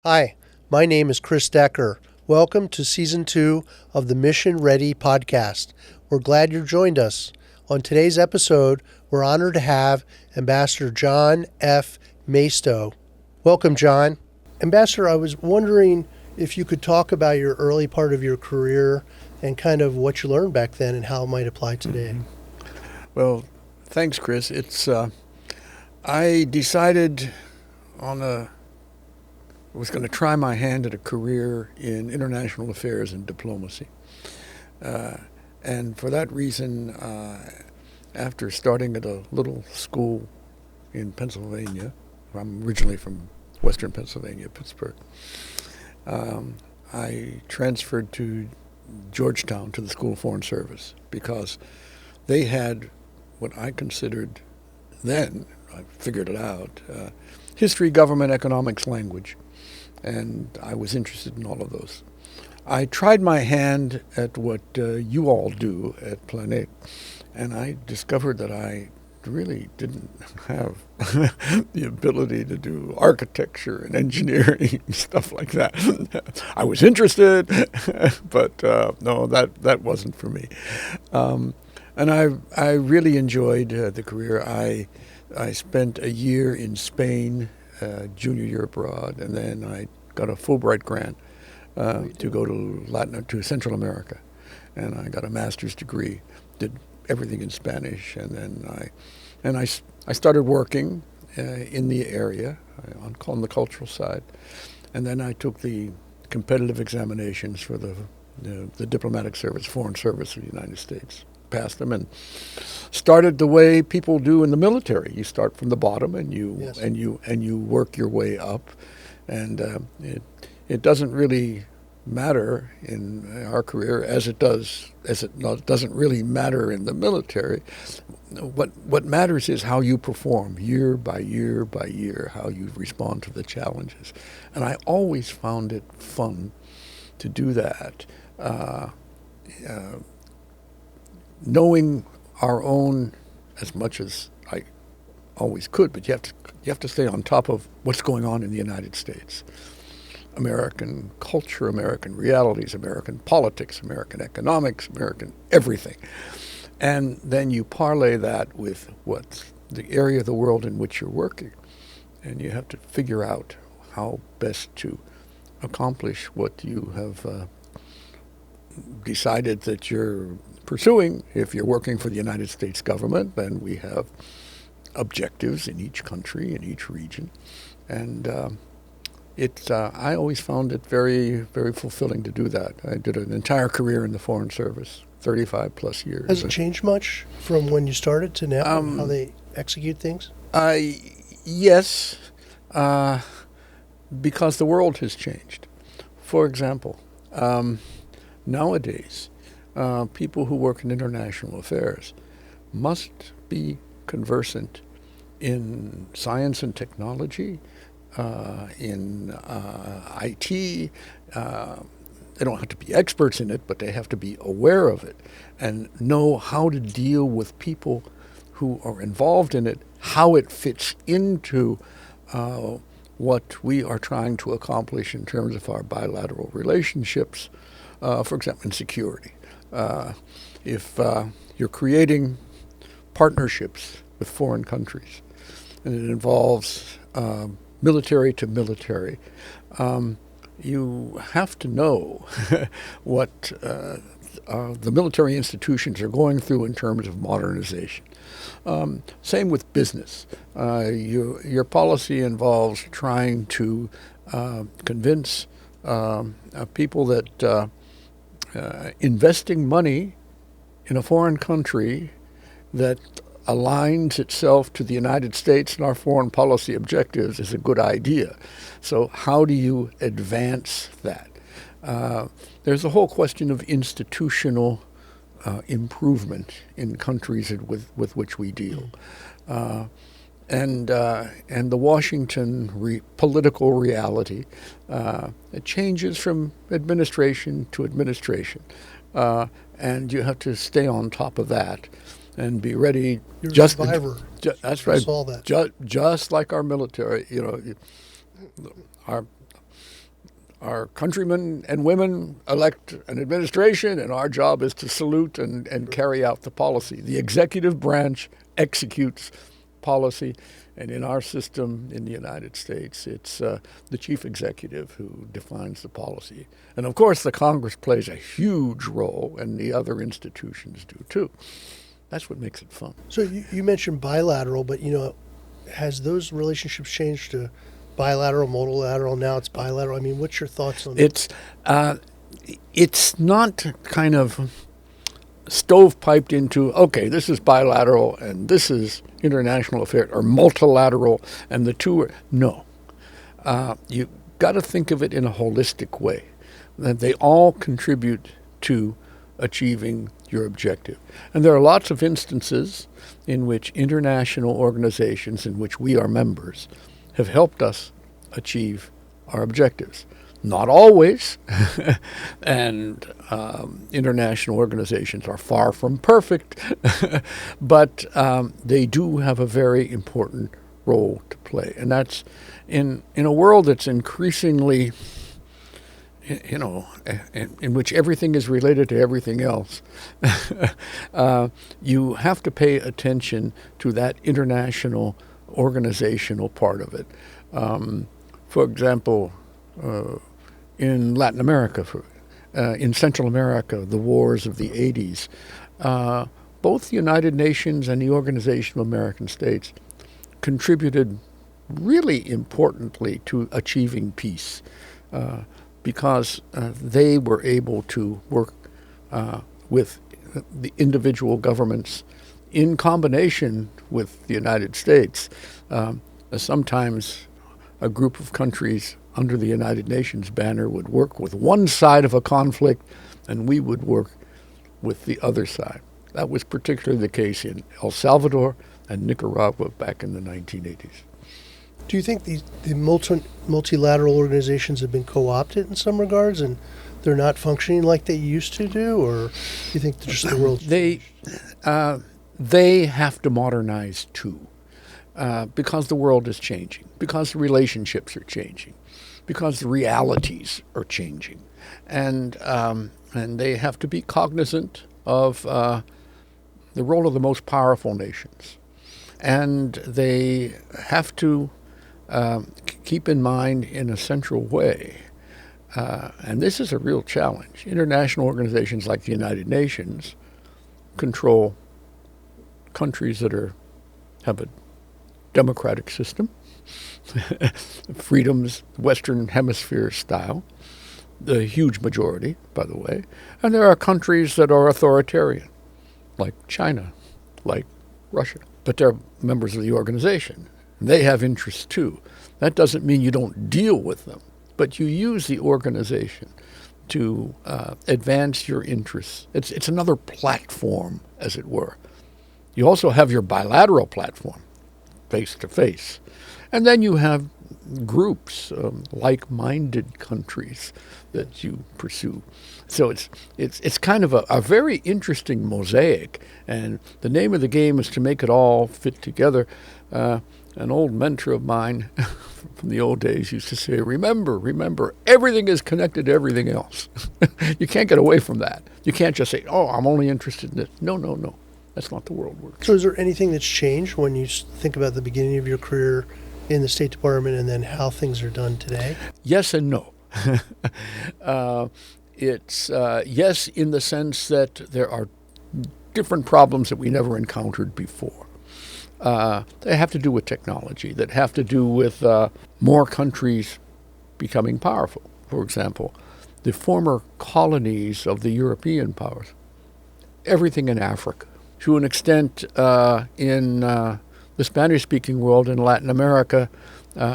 Hi, my name is Chris Decker. Welcome to Season 2 of the Mission Ready podcast. We're glad you joined us. On today's episode, we're honored to have Ambassador John F. Masto. Welcome, John. Ambassador, I was wondering if you could talk about your early part of your career and kind of what you learned back then and how it might apply today. Well, thanks, Chris. I decided I was going to try my hand at a career in international affairs and diplomacy. And for that reason, after starting at a little school in Pennsylvania, I'm originally from western Pennsylvania, Pittsburgh, I transferred to Georgetown to the School of Foreign Service because they had what I considered then, I figured it out, history, government, economics, language. And I was interested in all of those. I tried my hand at what you all do at Planet, and I discovered that I really didn't have the ability to do architecture and engineering and stuff like that. I was interested, but no, that wasn't for me. And I really enjoyed the career. I spent a year in Spain, junior year abroad, and then I got a Fulbright grant to go to Central America, and I got a master's degree. Did everything in Spanish, and then I started working in the area on the cultural side, and then I took the competitive examinations for the diplomatic service, foreign service of the United States. Passed them and started the way people do in the military. You start from the bottom and you work your way up, and it doesn't really matter in our career as it doesn't really matter in the military. What matters is how you perform year by year by year, how you respond to the challenges, and I always found it fun to do that. Knowing our own as much as I always could, but you have to stay on top of what's going on in the United States. American culture, American realities, American politics, American economics, American everything. And then you parlay that with what's the area of the world in which you're working. And you have to figure out how best to accomplish what you have decided that you're pursuing. If you're working for the United States government, then we have objectives in each country, in each region. And I always found it very, very fulfilling to do that. I did an entire career in the Foreign Service, 35 plus years. Has it changed much from when you started to now, how they execute things? Yes, because the world has changed. For example, nowadays, people who work in international affairs must be conversant in science and technology, in IT. They don't have to be experts in it, but they have to be aware of it and know how to deal with people who are involved in it, how it fits into what we are trying to accomplish in terms of our bilateral relationships, for example, in security. If you're creating partnerships with foreign countries, and it involves military to military, you have to know what the military institutions are going through in terms of modernization. Same with business. Your policy involves trying to convince people that investing money in a foreign country that aligns itself to the United States and our foreign policy objectives is a good idea. So how do you advance that? There's a whole question of institutional improvement in countries with which we deal. And the Washington political reality, it changes from administration to administration. And you have to stay on top of that and be ready. You're a survivor. That's right. Saw that. Just like our military, our countrymen and women elect an administration, and our job is to salute and carry out the policy. The executive branch executes policy, and in our system in the United States, it's the chief executive who defines the policy. And of course, the Congress plays a huge role, and the other institutions do too. That's what makes it fun. So you mentioned bilateral, but has those relationships changed to bilateral, multilateral? Now it's bilateral. I mean, what's your thoughts on It's not kind of stovepiped into, okay, this is bilateral and this is international affairs, or multilateral, and the two are, no. You got to think of it in a holistic way, that they all contribute to achieving your objective. And there are lots of instances in which international organizations in which we are members have helped us achieve our objectives. Not always, and international organizations are far from perfect, but they do have a very important role to play. And that's in a world that's increasingly, in which everything is related to everything else, you have to pay attention to that international organizational part of it. For example, in Latin America, in Central America, the wars of the 80s, both the United Nations and the Organization of American States contributed really importantly to achieving peace, because they were able to work with the individual governments in combination with the United States. Sometimes a group of countries under the United Nations banner would work with one side of a conflict, and we would work with the other side. That was particularly the case in El Salvador and Nicaragua back in the 1980s. Do you think the multilateral organizations have been co-opted in some regards, and they're not functioning like they used to do, or do you think just the world's They have to modernize too, because the world is changing, because the relationships are changing, because the realities are changing, and they have to be cognizant of the role of the most powerful nations, and they have to keep in mind in a central way, and this is a real challenge. International organizations like the United Nations control countries that have a democratic system, freedoms, Western Hemisphere style, the huge majority, by the way. And there are countries that are authoritarian, like China, like Russia. But they're members of the organization. They have interests too. That doesn't mean you don't deal with them, but you use the organization to advance your interests. It's another platform, as it were. You also have your bilateral platform, face-to-face. And then you have groups, like-minded countries that you pursue. So it's kind of a very interesting mosaic, and the name of the game is to make it all fit together. An old mentor of mine from the old days used to say, remember, everything is connected to everything else. You can't get away from that. You can't just say, oh, I'm only interested in this. No. That's not the world works. So is there anything that's changed when you think about the beginning of your career in the State Department and then how things are done today? Yes and no. It's yes in the sense that there are different problems that we never encountered before. They have to do with technology, that have to do with more countries becoming powerful. For example, the former colonies of the European powers, everything in Africa. To an extent, in the Spanish-speaking world in Latin America,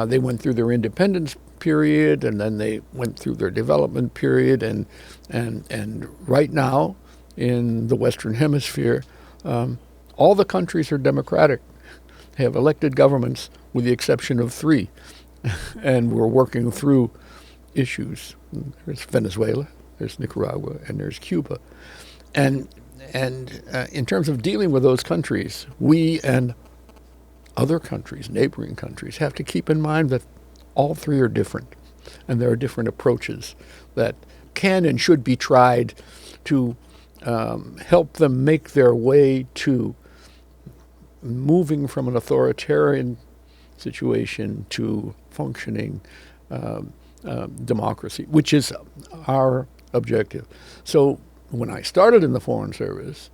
they went through their independence period, and then they went through their development period, and right now, in the Western Hemisphere, all the countries are democratic. They have elected governments, with the exception of 3, and we're working through issues. There's Venezuela, there's Nicaragua, and there's Cuba, and in terms of dealing with those countries, we and other countries, neighboring countries, have to keep in mind that all 3 are different. And there are different approaches that can and should be tried to help them make their way to moving from an authoritarian situation to functioning democracy, which is our objective. So when I started in the Foreign Service,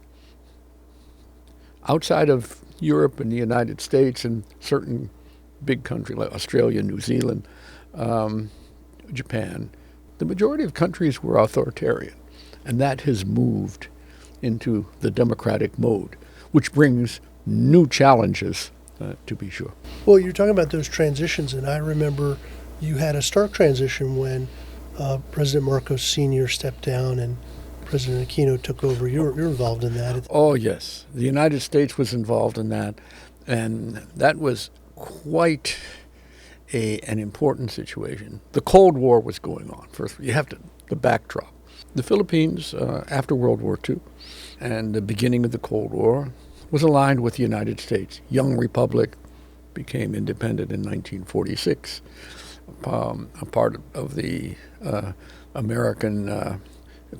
outside of Europe and the United States and certain big countries like Australia, New Zealand, Japan, the majority of countries were authoritarian. And that has moved into the democratic mode, which brings new challenges, to be sure. Well, you're talking about those transitions, and I remember you had a stark transition when President Marcos Sr. stepped down and President Aquino took over. You're involved in that. Oh, yes. The United States was involved in that, and that was quite an important situation. The Cold War was going on. First, you have the backdrop. The Philippines, after World War II and the beginning of the Cold War, was aligned with the United States. Young republic, became independent in 1946, a part of the American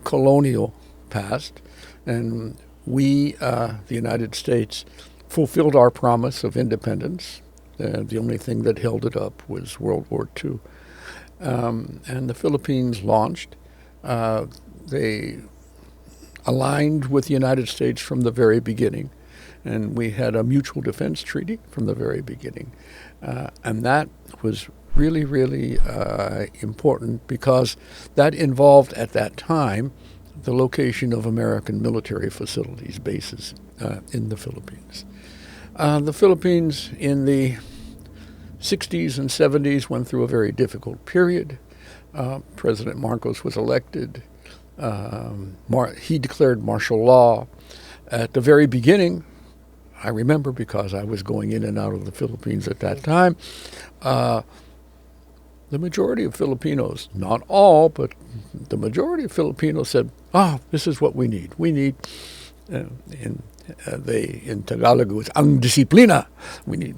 colonial past. And we, the United States, fulfilled our promise of independence. The only thing that held it up was World War II. And the Philippines launched. They aligned with the United States from the very beginning. And we had a mutual defense treaty from the very beginning. And that was really, really important because that involved at that time the location of American military facilities, bases in the Philippines. The Philippines in the 60s and 70s went through a very difficult period. President Marcos was elected. He declared martial law. At the very beginning, I remember because I was going in and out of the Philippines at that time, the majority of Filipinos, not all, but the majority of Filipinos said, this is what we need. We need, in Tagalog, it was ang disiplina. We need,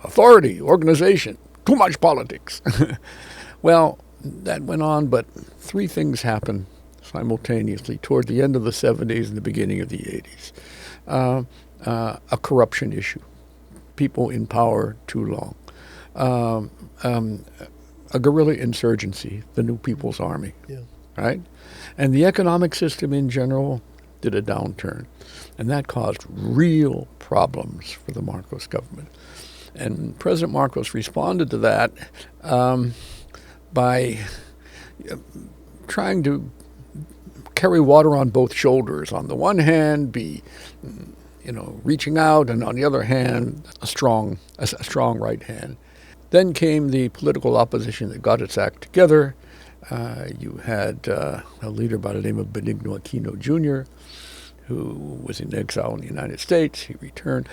authority, organization, too much politics. Well, that went on, but three things happened simultaneously toward the end of the 70s and the beginning of the 80s. A corruption issue, people in power too long. A guerrilla insurgency, the New People's Army, right? And the economic system in general did a downturn. And that caused real problems for the Marcos government. And President Marcos responded to that by trying to carry water on both shoulders. On the one hand, be reaching out, and on the other hand, a strong right hand. Then came the political opposition that got its act together. You had a leader by the name of Benigno Aquino Jr., who was in exile in the United States. He returned,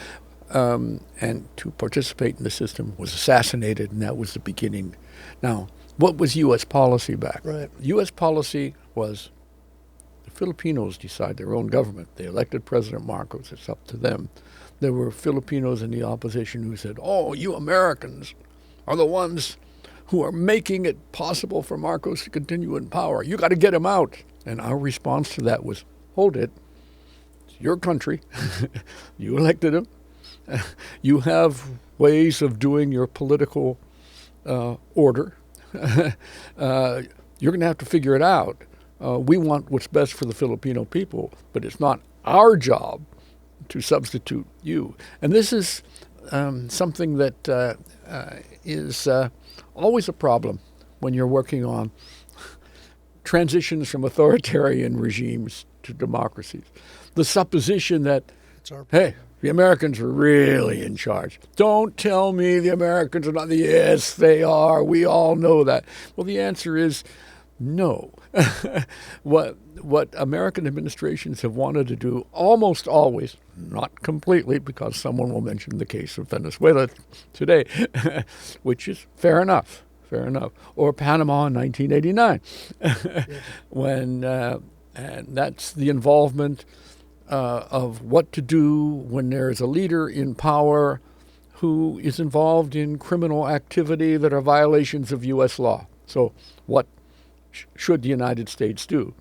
and to participate in the system, was assassinated, and that was the beginning. Now, what was U.S. policy back? Right. U.S. policy was the Filipinos decide their own government. They elected President Marcos. It's up to them. There were Filipinos in the opposition who said, you Americans are the ones who are making it possible for Marcos to continue in power. You got to get him out. And our response to that was, hold it. It's your country. You elected him. You have ways of doing your political order. You're going to have to figure it out. We want what's best for the Filipino people, but it's not our job to substitute you. And this is something that is always a problem when you're working on transitions from authoritarian regimes to democracies. The supposition that, hey, the Americans are really in charge. Don't tell me the Americans are not. Yes, they are. We all know that. Well, the answer is no. What American administrations have wanted to do almost always, not completely, because someone will mention the case of Venezuela today, which is fair enough, or Panama in 1989, when and that's the involvement of what to do when there's a leader in power who is involved in criminal activity that are violations of U.S. law. So what should the United States do?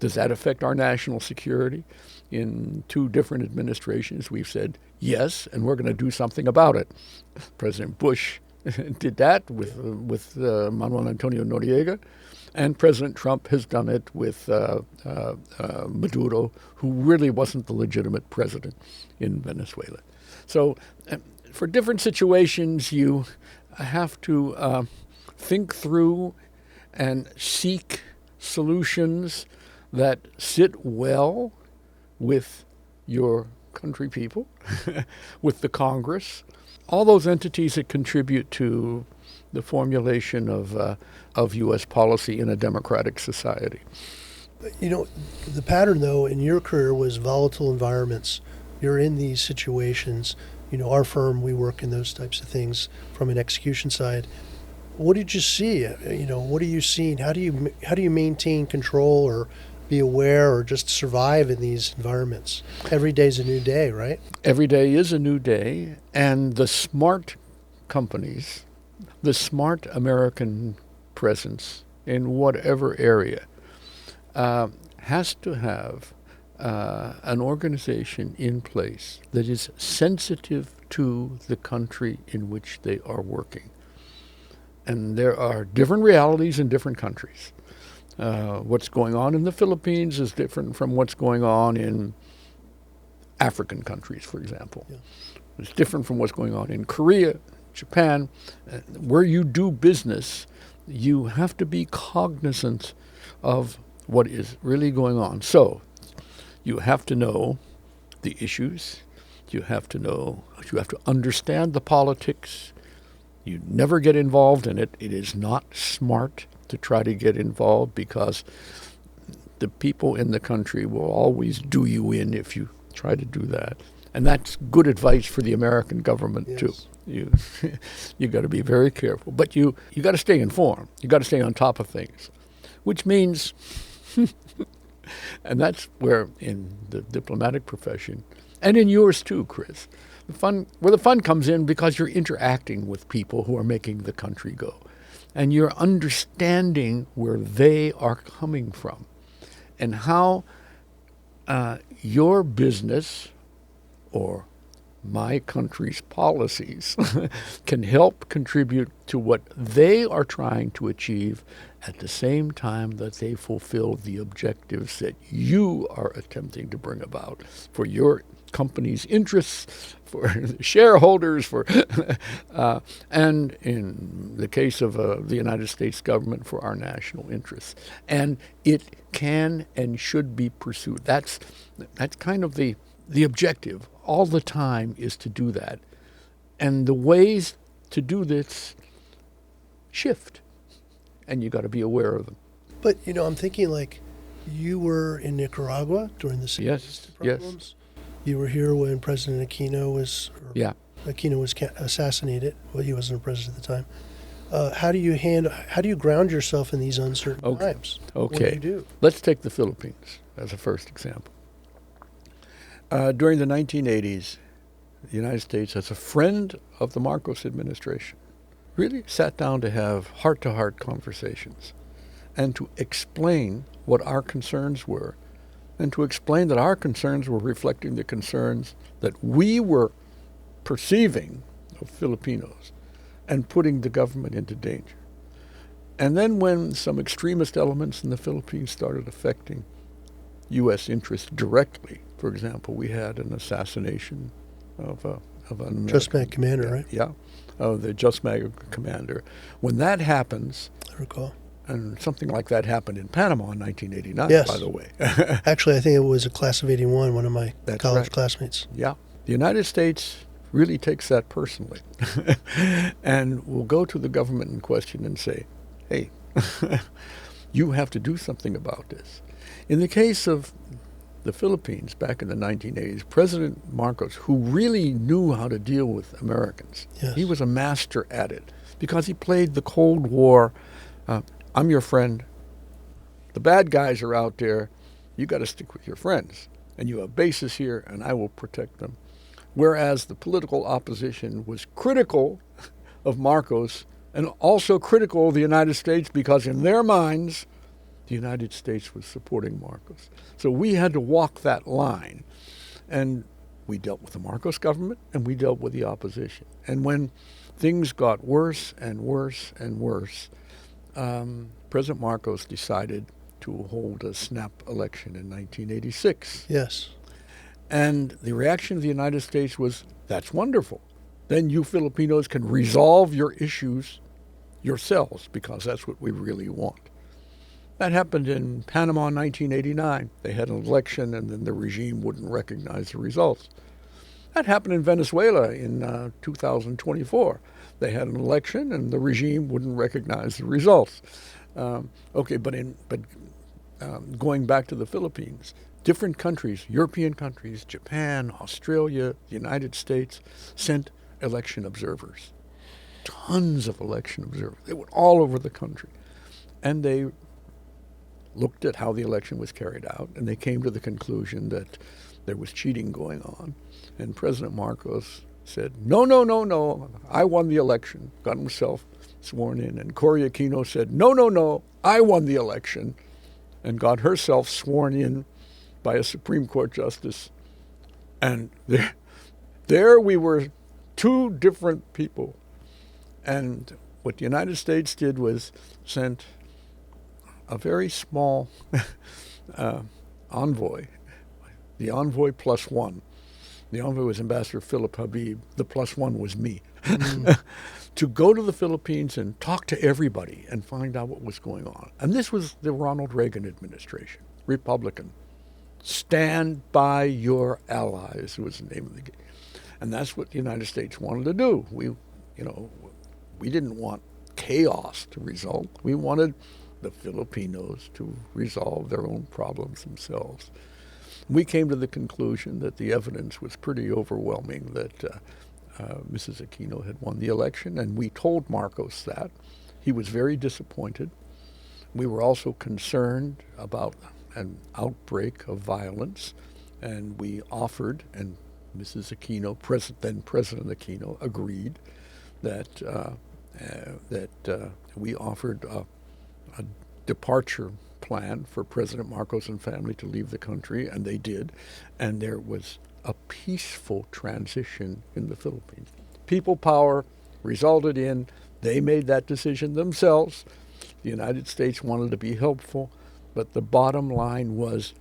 Does that affect our national security? In 2 different administrations, we've said yes, and we're going to do something about it. President Bush did that with Manuel Antonio Noriega, and President Trump has done it with Maduro, who really wasn't the legitimate president in Venezuela. So for different situations, you have to think through and seek solutions that sit well with your country people, with the Congress, all those entities that contribute to the formulation of U.S. policy in a democratic society. You know, the pattern, though, in your career was volatile environments. You're in these situations. You know, our firm, we work in those types of things from an execution side. What did you see? You know, what are you seeing? How do you maintain control or be aware or just survive in these environments? Every day's a new day, right? Every day is a new day, and the smart companies, the smart American presence in whatever area has to have an organization in place that is sensitive to the country in which they are working. And there are different realities in different countries. What's going on in the Philippines is different from what's going on in African countries, for example. Yeah. It's different from what's going on in Korea, Japan. Where you do business, you have to be cognizant of what is really going on. So you have to know the issues. You have to understand the politics. You never get involved in it. It is not smart to try to get involved because the people in the country will always do you in if you try to do that. And that's good advice for the American government, yes, too. You got to be very careful. But you got to stay informed. You got to stay on top of things, which means, and that's where in the diplomatic profession, and in yours too, Chris, where the fun comes in because you're interacting with people who are making the country go. And you're understanding where they are coming from and how your business or my country's policies can help contribute to what they are trying to achieve at the same time that they fulfill the objectives that you are attempting to bring about for your company's interests, for shareholders, and in the case of the United States government, for our national interests. And it can and should be pursued. That's kind of the objective all the time, is to do that. And the ways to do this shift, and you got to be aware of them. But, you know, I'm thinking like you were in Nicaragua during the yes, problems. Yes. You were here when President Aquino was assassinated. Well, he wasn't a president at the time. How do you ground yourself in these uncertain times? Okay. What do you do? Let's take the Philippines as a first example. During the 1980s, the United States, as a friend of the Marcos administration, really sat down to have heart-to-heart conversations and to explain what our concerns were, and to explain that our concerns were reflecting the concerns that we were perceiving of Filipinos and putting the government into danger. And then when some extremist elements in the Philippines started affecting U.S. interests directly, for example, we had an assassination of an American Just Mag commander, right? Yeah, of the Just Mag commander. When that happens, I recall. And something like that happened in Panama in 1989, yes, by the way. Actually, I think it was a class of 81, one of my college classmates. Yeah. The United States really takes that personally and will go to the government in question and say, hey, you have to do something about this. In the case of the Philippines back in the 1980s, President Marcos, who really knew how to deal with Americans, yes, he was a master at it because he played the Cold War. I'm your friend. The bad guys are out there. You got to stick with your friends. And you have bases here, and I will protect them. Whereas the political opposition was critical of Marcos and also critical of the United States because in their minds, the United States was supporting Marcos. So we had to walk that line. And we dealt with the Marcos government and we dealt with the opposition. And when things got worse and worse and worse, President Marcos decided to hold a snap election in 1986. Yes. And the reaction of the United States was, that's wonderful. Then you Filipinos can resolve your issues yourselves because that's what we really want. That happened in Panama in 1989. They had an election and then the regime wouldn't recognize the results. That happened in Venezuela in 2024. They had an election and the regime wouldn't recognize the results. Going back to the Philippines, different countries, European countries, Japan, Australia, the United States, sent election observers. Tons of election observers. They went all over the country. And they looked at how the election was carried out, and they came to the conclusion that there was cheating going on. And President Marcos said, no, I won the election, got himself sworn in. And Cory Aquino said, no, I won the election, and got herself sworn in by a Supreme Court justice. And there we were, two different people. And what the United States did was sent a very small envoy, the envoy plus one. The envoy was Ambassador Philip Habib. The plus one was me. To go to the Philippines and talk to everybody and find out what was going on. And this was the Ronald Reagan administration, Republican. Stand by your allies was the name of the game. And that's what the United States wanted to do. We didn't want chaos to result. We wanted the Filipinos to resolve their own problems themselves. We came to the conclusion that the evidence was pretty overwhelming that Mrs. Aquino had won the election, and we told Marcos that. He was very disappointed. We were also concerned about an outbreak of violence, and we offered, and Mrs. Aquino, then President Aquino, agreed that we offered a departure plan for President Marcos and family to leave the country, and they did. And there was a peaceful transition in the Philippines. People power resulted in, they made that decision themselves. The United States wanted to be helpful, but the bottom line was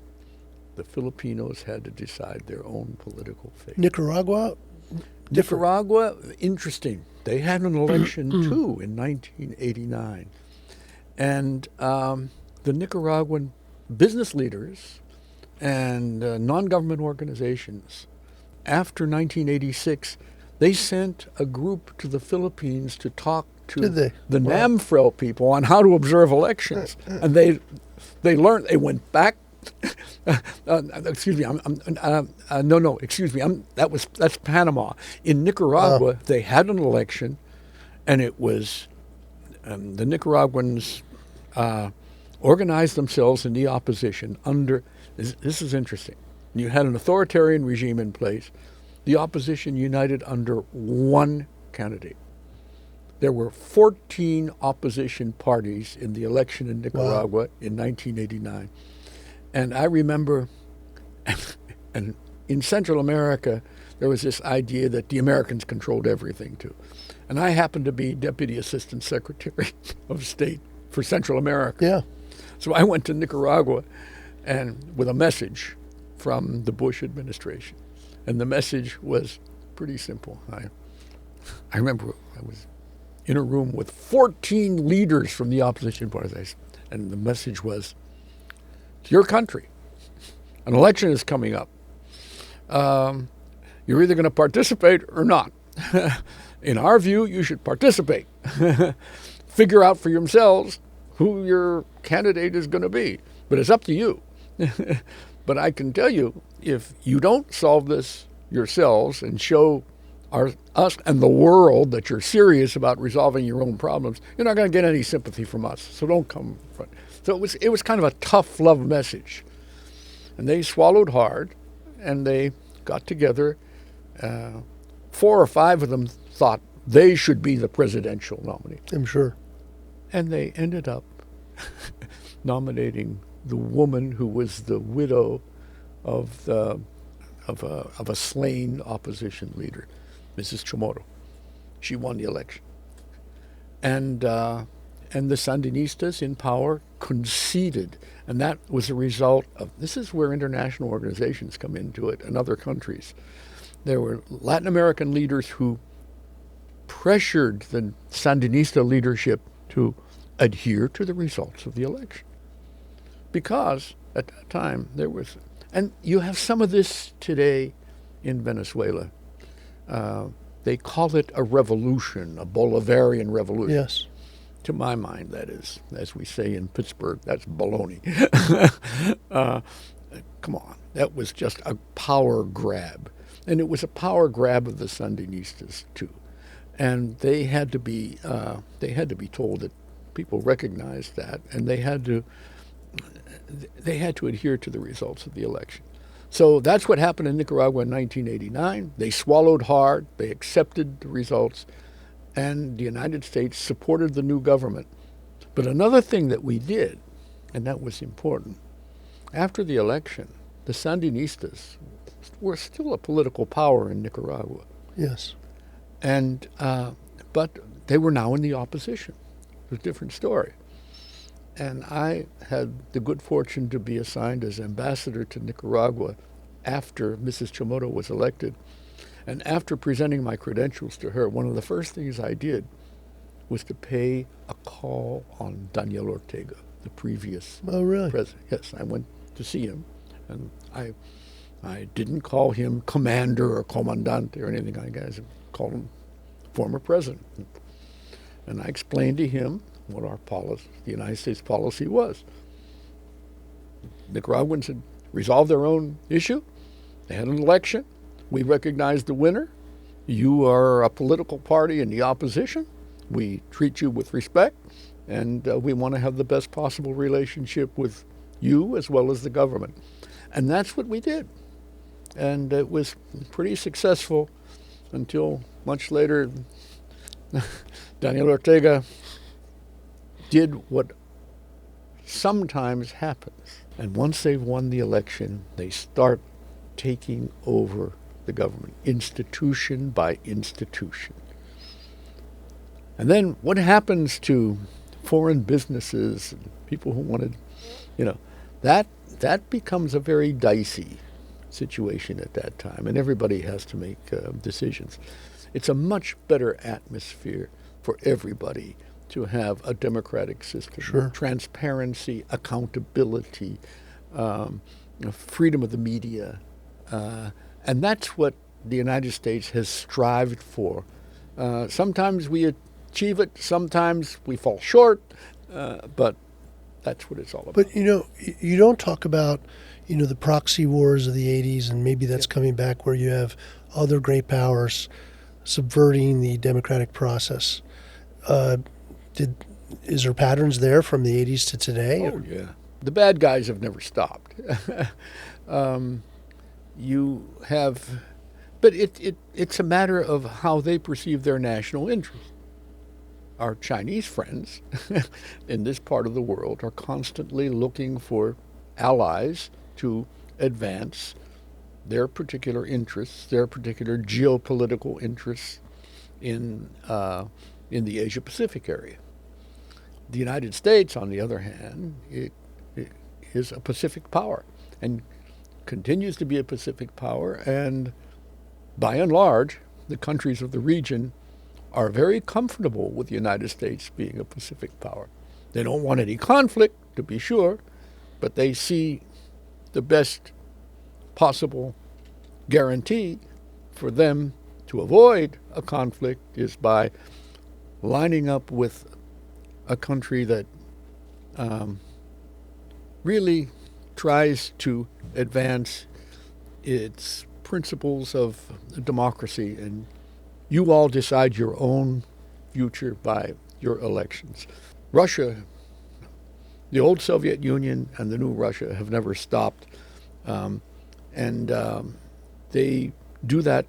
the Filipinos had to decide their own political fate. Nicaragua? Nicaragua, interesting. They had an election too in 1989. And the Nicaraguan business leaders and non-government organizations, after 1986, they sent a group to the Philippines to talk to the NAMFREL people on how to observe elections. And they learned, they went back. That's Panama. In Nicaragua, they had an election, and it was the Nicaraguans organized themselves in the opposition under, this is interesting, you had an authoritarian regime in place. The opposition united under one candidate. There were 14 opposition parties in the election in Nicaragua in 1989. And I remember, and in Central America, there was this idea that the Americans controlled everything too. And I happened to be Deputy Assistant Secretary of State for Central America. Yeah. So I went to Nicaragua and with a message from the Bush administration. And the message was pretty simple. I remember I was in a room with 14 leaders from the opposition parties. And the message was, it's your country. An election is coming up. You're either going to participate or not. In our view, you should participate. Figure out for yourselves who your candidate is going to be. But it's up to you. But I can tell you, if you don't solve this yourselves and show us and the world that you're serious about resolving your own problems, you're not going to get any sympathy from us. So don't come front. So it was kind of a tough love message. And they swallowed hard, and they got together. 4 or 5 of them thought they should be the presidential nominee. I'm sure. And they ended up nominating the woman who was the widow of a slain opposition leader, Mrs. Chamorro. She won the election, and the Sandinistas in power conceded, and that was a result of. This is where international organizations come into it, and other countries. There were Latin American leaders who pressured the Sandinista leadership to adhere to the results of the election, because at that time there was, and you have some of this today in Venezuela. They call it a revolution, a Bolivarian revolution. Yes. To my mind, that is, as we say in Pittsburgh, that's baloney. Come on, that was just a power grab. And it was a power grab of the Sandinistas, too. And they had to be told that people recognized that, and they had to adhere to the results of the election. So that's what happened in Nicaragua in 1989. They swallowed hard. They accepted the results. And the United States supported the new government. But another thing that we did, and that was important, after the election, the Sandinistas were still a political power in Nicaragua. Yes. And but they were now in the opposition. It was a different story. And I had the good fortune to be assigned as ambassador to Nicaragua after Mrs. Chamorro was elected. And after presenting my credentials to her, one of the first things I did was to pay a call on Daniel Ortega, the previous president. Yes, I went to see him, and I didn't call him commander or comandante or anything like that. I called him former president. And I explained to him what our policy, the United States policy was. Nicaraguans had resolved their own issue. They had an election. We recognized the winner. You are a political party in the opposition. We treat you with respect, and we want to have the best possible relationship with you as well as the government. And that's what we did. And it was pretty successful until much later Daniel Ortega did what sometimes happens. And once they've won the election, they start taking over the government, institution by institution. And then what happens to foreign businesses and people who wanted, that becomes a very dicey situation at that time, and everybody has to make decisions. It's a much better atmosphere for everybody to have a democratic system. Sure. Transparency, accountability, freedom of the media, and that's what the United States has strived for. Sometimes we achieve it, sometimes we fall short, but that's what it's all about. But, you don't talk about, the proxy wars of the 80s, and maybe that's coming back, where you have other great powers subverting the democratic process. Is there patterns there from the 80s to today? Oh, yeah. The bad guys have never stopped. You have, but it's a matter of how they perceive their national interest. Our Chinese friends in this part of the world are constantly looking for allies to advance their particular interests, their particular geopolitical interests in the Asia-Pacific area. The United States, on the other hand, it is a Pacific power and continues to be a Pacific power, and by and large, the countries of the region are very comfortable with the United States being a Pacific power. They don't want any conflict, to be sure, but they see the best possible guarantee for them to avoid a conflict is by lining up with a country that really tries to advance its principles of democracy, and you all decide your own future by your elections. Russia, the old Soviet Union and the new Russia have never stopped, and they do that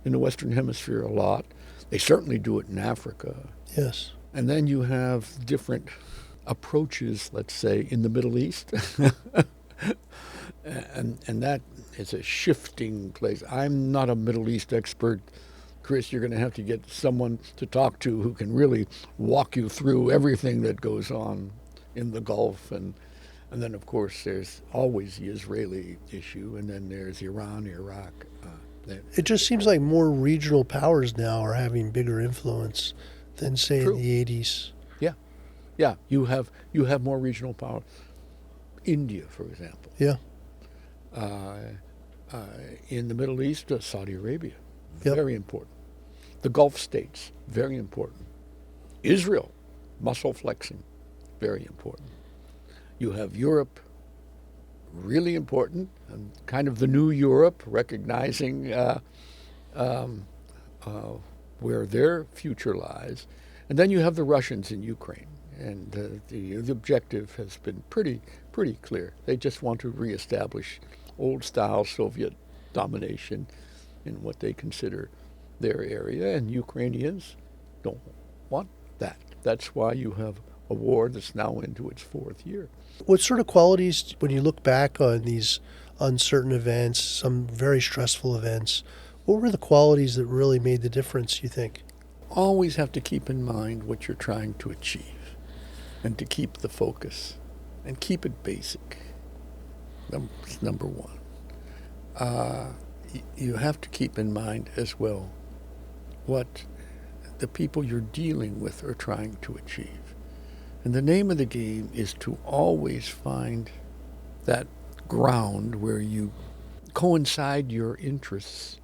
in the Western Hemisphere a lot. They certainly do it in Africa. Yes. And then you have different approaches, let's say, in the Middle East. and that is a shifting place. I'm not a Middle East expert. Chris, you're going to have to get someone to talk to who can really walk you through everything that goes on in the Gulf. And then, of course, there's always the Israeli issue, and then there's Iran, Iraq. It just seems like more regional powers now are having bigger influence than, say, True. in the 80s. Yeah, you have more regional power. India, for example. Yeah. In the Middle East, Saudi Arabia, Yep. very important. The Gulf states, very important. Israel, muscle flexing, very important. You have Europe, really important, and kind of the new Europe, recognizing where their future lies. And then you have the Russians in Ukraine. And the objective has been pretty clear. They just want to reestablish old-style Soviet domination in what they consider their area, and Ukrainians don't want that. That's why you have a war that's now into its fourth year. What sort of qualities, when you look back on these uncertain events, some very stressful events, what were the qualities that really made the difference, you think? Always have to keep in mind what you're trying to achieve, and to keep the focus, and keep it basic. That's number one. You have to keep in mind as well what the people you're dealing with are trying to achieve. And the name of the game is to always find that ground where you coincide your interests,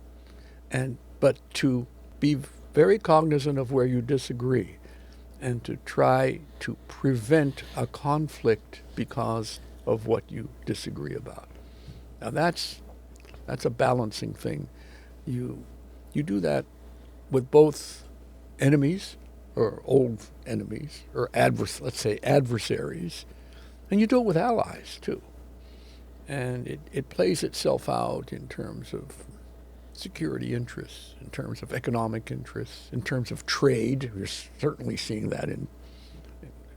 but to be very cognizant of where you disagree, and to try to prevent a conflict because of what you disagree about. Now that's a balancing thing. You do that with both enemies, or old enemies, or let's say adversaries, and you do it with allies too. And it plays itself out in terms of security interests, in terms of economic interests, in terms of trade. We're certainly seeing that in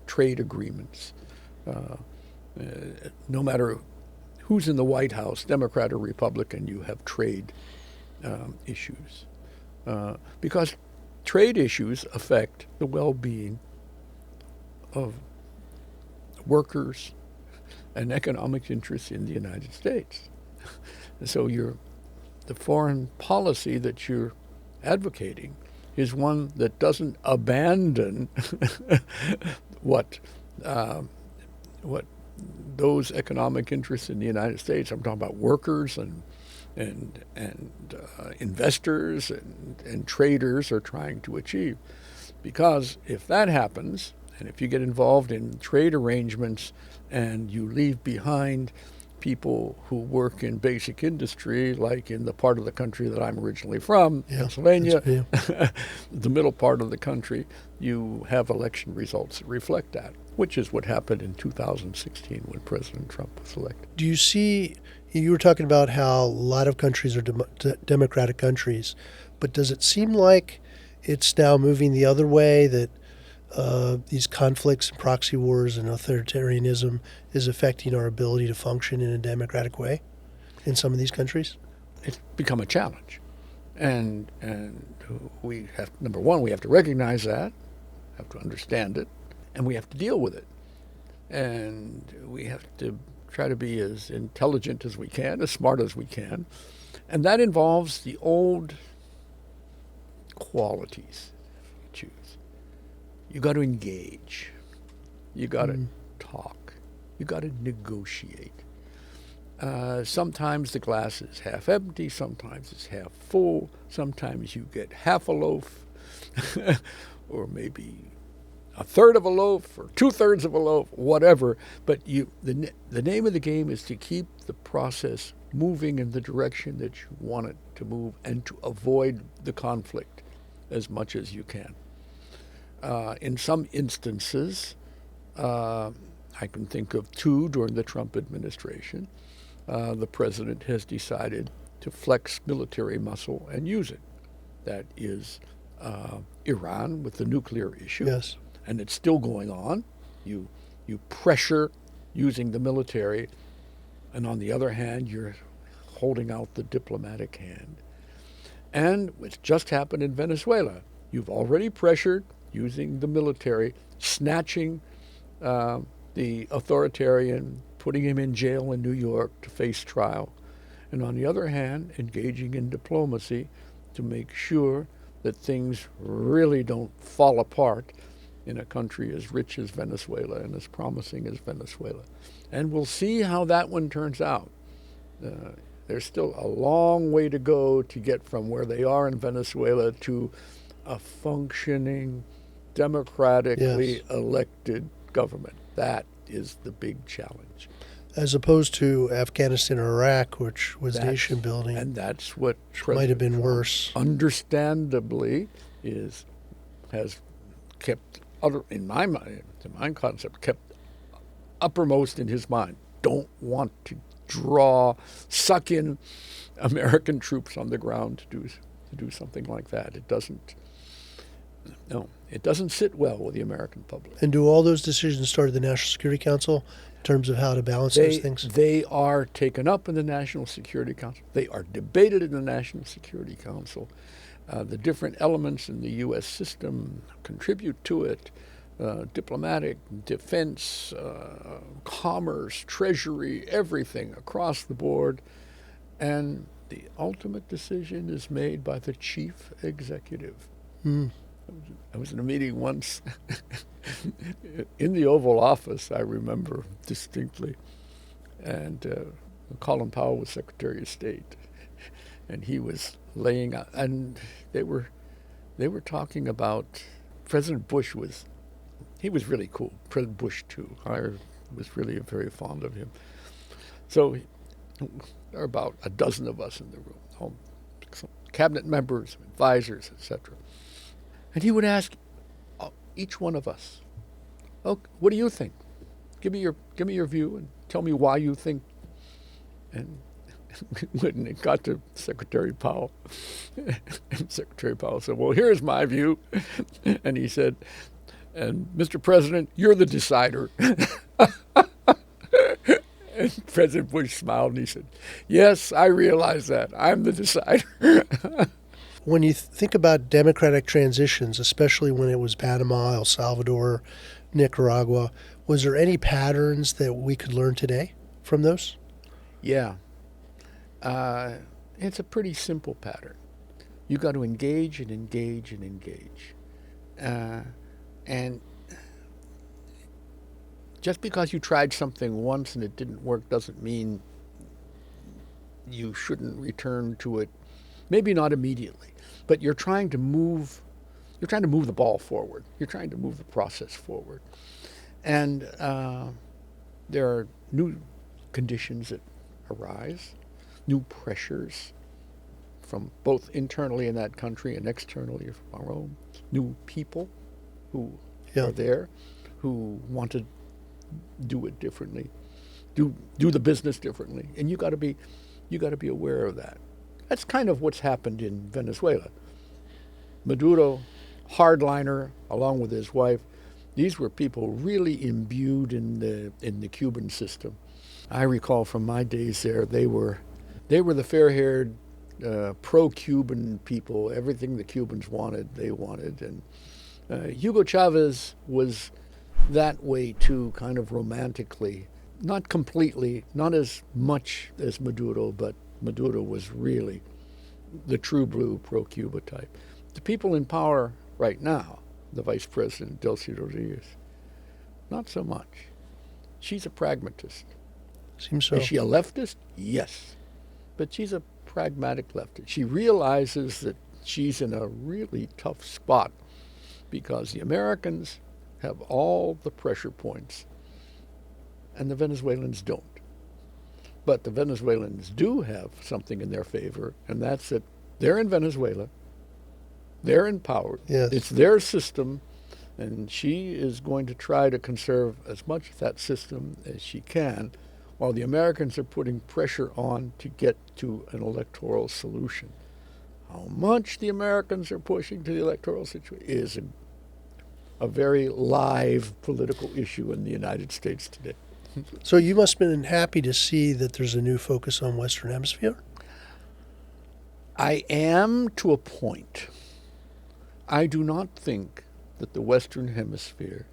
trade agreements. No matter who's in the White House, Democrat or Republican, you have trade issues. Because trade issues affect the well-being of workers and economic interests in the United States. So the foreign policy that you're advocating is one that doesn't abandon what those economic interests in the United States. I'm talking about workers and investors and traders are trying to achieve. Because if that happens, and if you get involved in trade arrangements and you leave behind people who work in basic industry, like in the part of the country that I'm originally from, Pennsylvania, the middle part of the country, you have election results that reflect that, which is what happened in 2016 when President Trump was elected. Do you see, you were talking about how a lot of countries are democratic countries, but does it seem like it's now moving the other way, that these conflicts and proxy wars and authoritarianism is affecting our ability to function in a democratic way in some of these countries? It's become a challenge. And we have, number one, we have to recognize that, have to understand it, and we have to deal with it. And we have to try to be as intelligent as we can, as smart as we can. And that involves the old qualities you choose. You got to engage. You got to talk. You got to negotiate. Sometimes the glass is half empty. Sometimes it's half full. Sometimes you get half a loaf, or maybe a third of a loaf, or 2/3 of a loaf, whatever. But the name of the game is to keep the process moving in the direction that you want it to move, and to avoid the conflict as much as you can. In some instances, I can think of two during the Trump administration, the president has decided to flex military muscle and use it. That is Iran with the nuclear issue, Yes. and it's still going on. You pressure using the military, and on the other hand, you're holding out the diplomatic hand. And it's just happened in Venezuela. You've already pressured using the military, snatching the authoritarian, putting him in jail in New York to face trial, and on the other hand, engaging in diplomacy to make sure that things really don't fall apart in a country as rich as Venezuela and as promising as Venezuela. And we'll see how that one turns out. There's still a long way to go to get from where they are in Venezuela to a functioning, democratically elected government. That is the big challenge. As opposed to Afghanistan or Iraq, which was nation building. And that's what might have been Trump, worse. Understandably, has kept in my mind, to my concept, kept uppermost in his mind. Don't want to suck in American troops on the ground to do something like that. It doesn't sit well with the American public. And do all those decisions start at the National Security Council in terms of how to balance those things? They are taken up in the National Security Council. They are debated in the National Security Council. The different elements in the U.S. system contribute to it. Diplomatic, defense, commerce, treasury, everything across the board. And the ultimate decision is made by the chief executive. I was in a meeting once in the Oval Office, I remember distinctly, and Colin Powell was Secretary of State, and he was laying out, and they were talking about President Bush he was really cool. President Bush too. I was really very fond of him. So there are about a dozen of us in the room, some cabinet members, advisors, etc. And he would ask each one of us, "Oh, what do you think? Give me your view and tell me why you think." And when it got to Secretary Powell, Secretary Powell said, "Well, here's my view," and he said, "And Mr. President, you're the decider." And President Bush smiled and he said, "Yes, I realize that. I'm the decider." When you think about democratic transitions, especially when it was Panama, El Salvador, Nicaragua, was there any patterns that we could learn today from those? Yeah. It's a pretty simple pattern. You got to engage and engage and engage. And just because you tried something once and it didn't work doesn't mean you shouldn't return to it. Maybe not immediately, but you're trying to move the ball forward. You're trying to move the process forward. And there are new conditions that arise, new pressures from both internally in that country and externally from our own, new people who are there, who want to do it differently, do the business differently, and you got to be aware of that. That's kind of what's happened in Venezuela. Maduro, hardliner, along with his wife, these were people really imbued in the Cuban system. I recall from my days there, they were the fair-haired, pro-Cuban people. Everything the Cubans wanted, they wanted, and Hugo Chavez was that way too, kind of romantically, not completely, not as much as Maduro, but Maduro was really the true blue pro-Cuba type. The people in power right now, the Vice President, Delcy Rodriguez, not so much. She's a pragmatist. Seems so. Is she a leftist? Yes. But she's a pragmatic leftist. She realizes that she's in a really tough spot because the Americans have all the pressure points and the Venezuelans don't. But the Venezuelans do have something in their favor, and that's that they're in Venezuela, they're in power, Yes. It's their system, and she is going to try to conserve as much of that system as she can, while the Americans are putting pressure on to get to an electoral solution. How much the Americans are pushing to the electoral situation is a very live political issue in the United States today. So you must have been happy to see that there's a new focus on Western Hemisphere? I am to a point. I do not think that the Western Hemisphere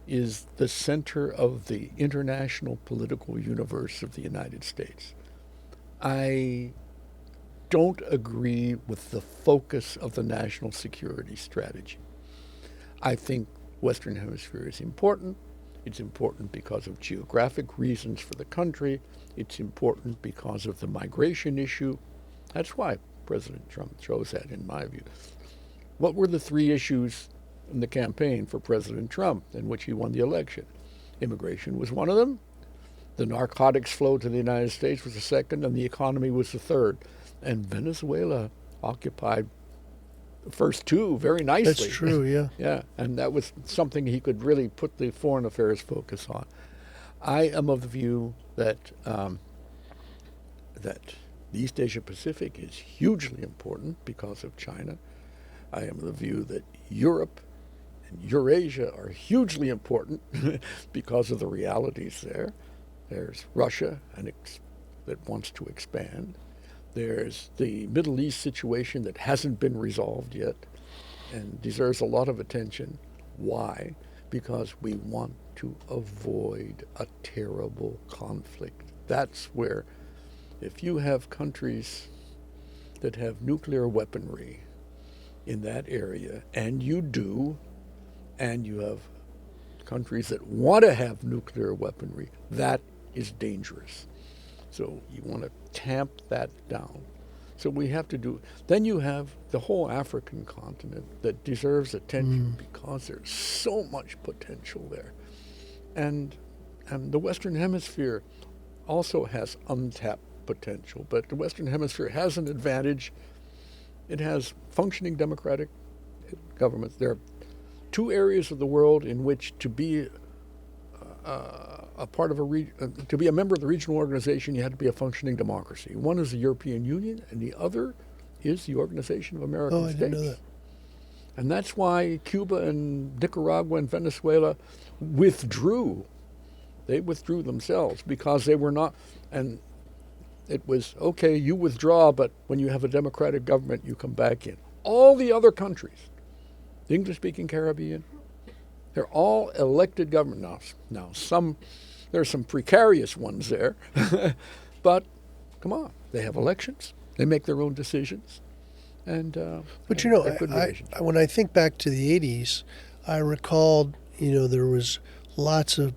is the center of the international political universe of the United States. I don't agree with the focus of the national security strategy. I think Western Hemisphere is important. It's important because of geographic reasons for the country. It's important because of the migration issue. That's why President Trump chose that, in my view. What were the three issues in the campaign for President Trump in which he won the election? Immigration was one of them. The narcotics flow to the United States was the second, and the economy was the third. And Venezuela occupied the first two very nicely. That's true, yeah. Yeah, and that was something he could really put the foreign affairs focus on. I am of the view that that the East Asia Pacific is hugely important because of China. I am of the view that Europe and Eurasia are hugely important because of the realities there. There's Russia that wants to expand. There's the Middle East situation that hasn't been resolved yet and deserves a lot of attention. Why? Because we want to avoid a terrible conflict. That's where, if you have countries that have nuclear weaponry in that area, and you do, and you have countries that want to have nuclear weaponry, that is dangerous. So you want to tamp that down. So we have to do. Then you have the whole African continent that deserves attention because there's so much potential there. And the Western Hemisphere also has untapped potential. But the Western Hemisphere has an advantage. It has functioning democratic governments. There are two areas of the world in which to be a part of to be a member of the regional organization, you had to be a functioning democracy. One is the European Union, and the other is the Organization of American States. I didn't know that. And that's why Cuba and Nicaragua and Venezuela withdrew. They withdrew themselves because they were not, and it was, okay, you withdraw, but when you have a democratic government, you come back in. All the other countries, the English-speaking Caribbean, they're all elected government. Now there's some precarious ones there, but come on, they have elections. They make their own decisions. But you know, when I think back to the 80s, I recalled, there was lots of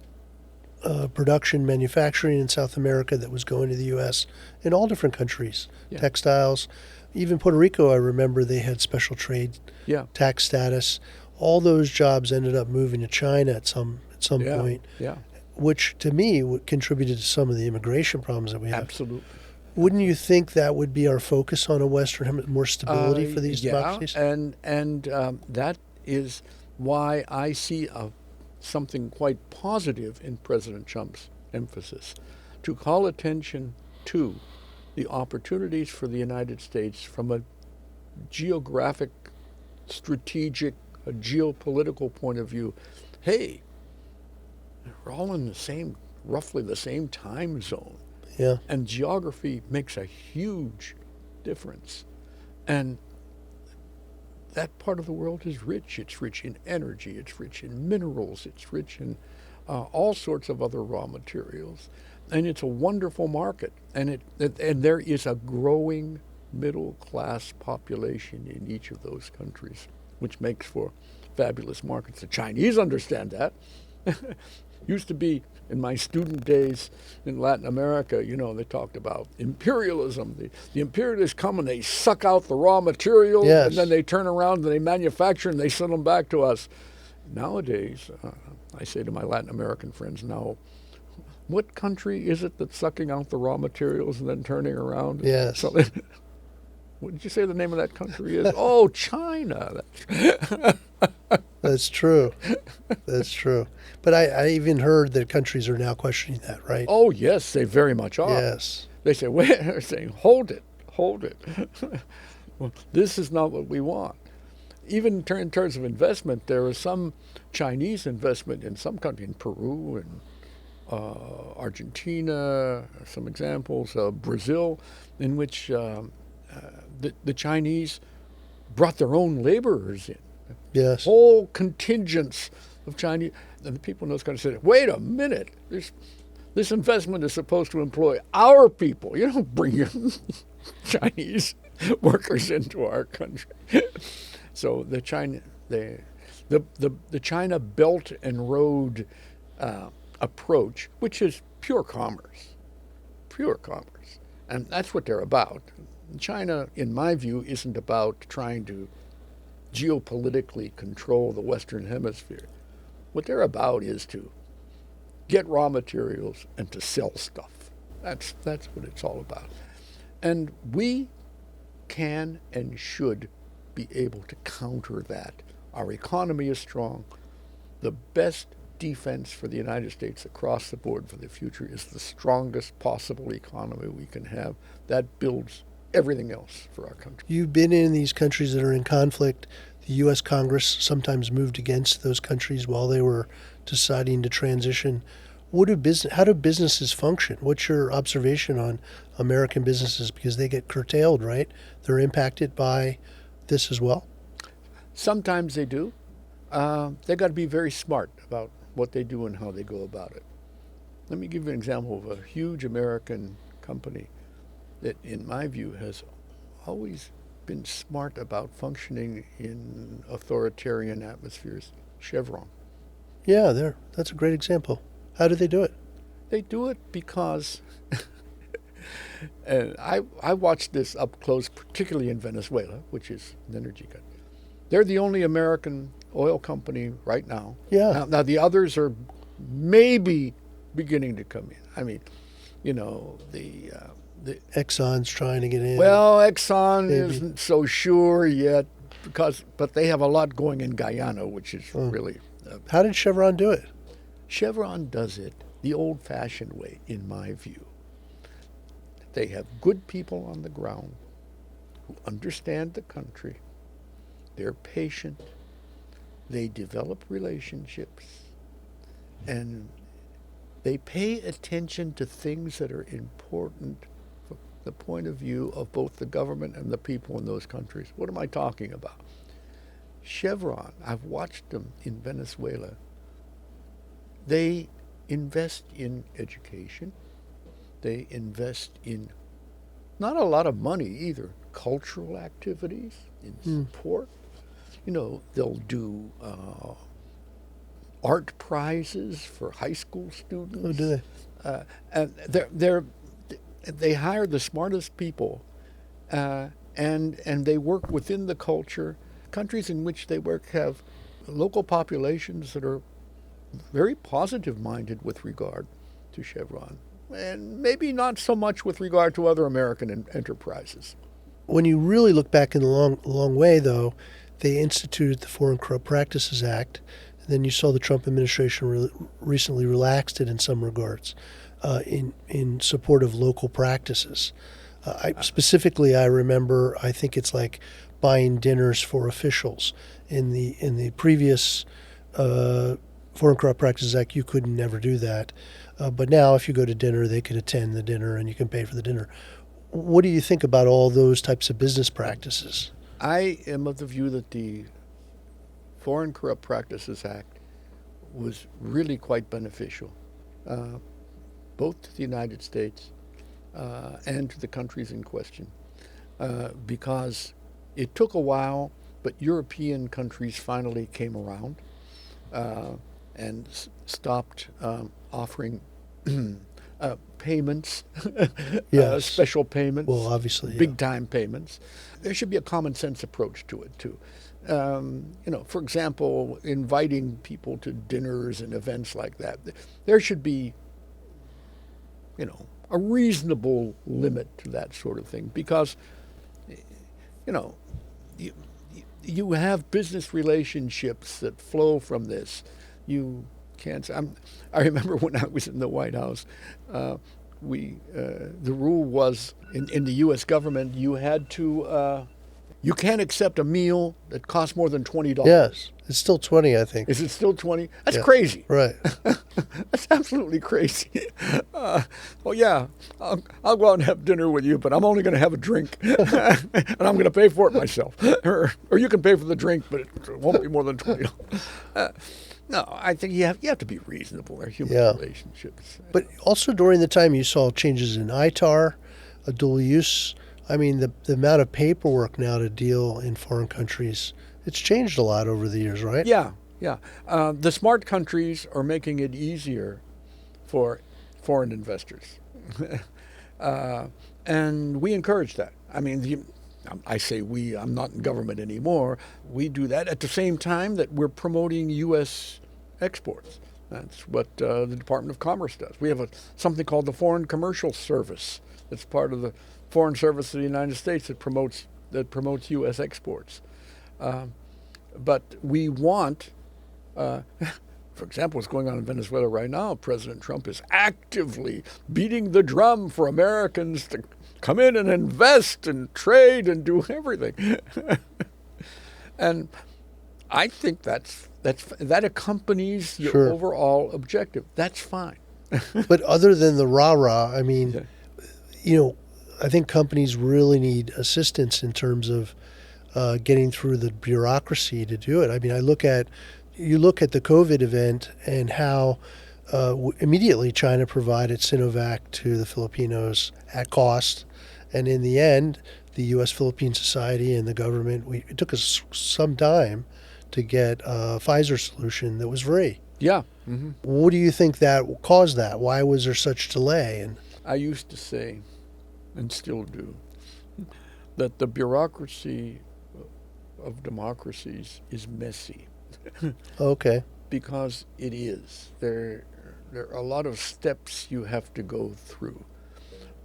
production, manufacturing in South America that was going to the U.S. in all different countries, textiles. Even Puerto Rico, I remember they had special trade tax status. All those jobs ended up moving to China at some point, which to me contributed to some of the immigration problems that we have. Absolutely. Wouldn't you think that would be our focus on a Western, more stability for these democracies? And that is why I see something quite positive in President Trump's emphasis, to call attention to the opportunities for the United States from a geographic, strategic, a geopolitical point of view. Hey, we're all in roughly the same time zone. Yeah. And geography makes a huge difference. And that part of the world is rich. It's rich in energy. It's rich in minerals. It's rich in all sorts of other raw materials. And it's a wonderful market. And there is a growing middle class population in each of those countries, which makes for fabulous markets. The Chinese understand that. Used to be, in my student days in Latin America, they talked about imperialism. The imperialists come and they suck out the raw materials, and then they turn around and they manufacture and they send them back to us. Nowadays, I say to my Latin American friends now, what country is it that's sucking out the raw materials and then turning around? Yes. What did you say the name of that country is? Oh, China. That's true. That's true. But I even heard that countries are now questioning that, right? Oh, yes, they very much are. Yes. They say, wait, they're saying, hold it. Well, this is not what we want. Even in terms of investment, there is some Chinese investment in some country, in Peru and Argentina, some examples, Brazil, in which the Chinese brought their own laborers in. Yes. Whole contingents of Chinese, and the people in those countries said, "Wait a minute, this investment is supposed to employ our people. You don't bring your Chinese workers into our country." So the China Belt and Road approach, which is pure commerce, and that's what they're about. China, in my view, isn't about trying to geopolitically control the Western Hemisphere. What they're about is to get raw materials and to sell stuff. That's what it's all about. And we can and should be able to counter that. Our economy is strong. The best defense for the United States across the board for the future is the strongest possible economy we can have. That builds everything else for our country. You've been in these countries that are in conflict. The U.S. Congress sometimes moved against those countries while they were deciding to transition. How do businesses function? What's your observation on American businesses? Because they get curtailed, right? They're impacted by this as well? Sometimes they do. They've got to be very smart about what they do and how they go about it. Let me give you an example of a huge American company that, in my view, has always been smart about functioning in authoritarian atmospheres. Chevron. Yeah, that's a great example. How do they do it? They do it because, and I watched this up close, particularly in Venezuela, which is an energy country. They're the only American oil company right now. Yeah. Now the others are maybe beginning to come in. I mean, the Exxon's trying to get in. well, Exxon Maybe. isn't so sure yet but they have a lot going in Guyana, which is really. How did Chevron do it? Chevron does it the old-fashioned way, in my view. They have good people on the ground who understand the country. They're patient. They develop relationships. And they pay attention to things that are important from the point of view of both the government and the people in those countries. What am I talking about? Chevron, I've watched them in Venezuela. They invest in education. They invest in not a lot of money either, cultural activities, in support. They'll do art prizes for high school students. Oh, do they? And they hire the smartest people, and they work within the culture. Countries in which they work have local populations that are very positive-minded with regard to Chevron, and maybe not so much with regard to other American enterprises. When you really look back in the long way, though, they instituted the Foreign Corrupt Practices Act, and then you saw the Trump administration recently relaxed it in some regards in support of local practices. Specifically, I remember, I think it's like buying dinners for officials. In the previous Foreign Corrupt Practices Act, you could never do that. But now, if you go to dinner, they could attend the dinner and you can pay for the dinner. What do you think about all those types of business practices? I am of the view that the Foreign Corrupt Practices Act was really quite beneficial, both to the United States and to the countries in question, because it took a while, but European countries finally came around and stopped offering payments, Yes. special payments, Well, obviously, yeah. big-time payments. There should be a common-sense approach to it, too. For example, inviting people to dinners and events like that. There should be, a reasonable limit to that sort of thing, because, you have business relationships that flow from this. You can't. I remember when I was in the White House, the rule was in the U.S. government you had to You can't accept a meal that costs more than $20. Yes. It's still 20, I think. Is it still 20? That's Yeah. crazy. Right. That's absolutely crazy. Well, yeah, I'll go out and have dinner with you, but I'm only going to have a drink, and I'm going to pay for it myself. Or you can pay for the drink, but it won't be more than $20. No, I think you have to be reasonable. They're human relationships. But also during the time you saw changes in ITAR, a dual use. I mean, the amount of paperwork now to deal in foreign countries, it's changed a lot over the years, right? Yeah. The smart countries are making it easier for foreign investors. And we encourage that. I mean, I say we, I'm not in government anymore. We do that at the same time that we're promoting U.S. exports. That's what the Department of Commerce does. We have something called the Foreign Commercial Service. That's part of the Foreign Service of the United States that promotes U.S. exports. But we want, for example, what's going on in Venezuela right now, President Trump is actively beating the drum for Americans to come in and invest and trade and do everything. And I think that accompanies your overall objective. That's fine. But other than the rah-rah, I mean, I think companies really need assistance in terms of getting through the bureaucracy to do it. I mean, you look at the COVID event and how immediately China provided Sinovac to the Filipinos at cost. And in the end, the U.S.-Philippine Society and the government, it took us some time to get a Pfizer solution that was free. Yeah. Mm-hmm. What do you think that caused that? Why was there such delay? And I used to say, and still do, that the bureaucracy of democracies is messy. Okay. Because it is. There are a lot of steps you have to go through.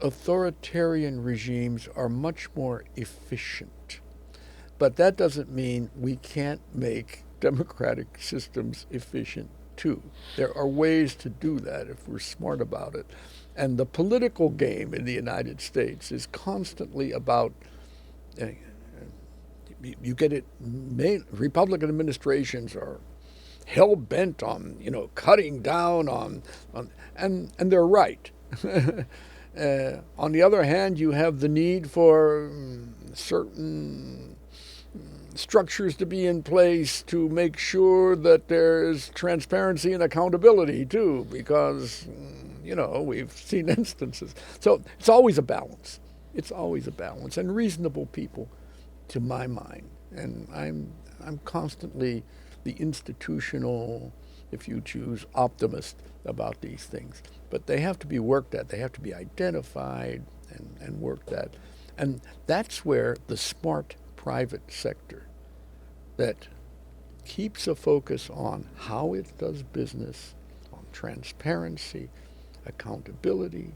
Authoritarian regimes are much more efficient. But that doesn't mean we can't make democratic systems efficient too. There are ways to do that if we're smart about it. And the political game in the United States is constantly about, you get it, Republican administrations are hell-bent on, cutting down on and they're right. On the other hand, you have the need for certain structures to be in place to make sure that there is transparency and accountability too, because we've seen instances. So it's always a balance. It's always a balance, and reasonable people, to my mind, and I'm constantly the institutional, if you choose, optimist about these things. But they have to be worked at. They have to be identified and worked at. And that's where the smart private sector that keeps a focus on how it does business, on transparency, accountability,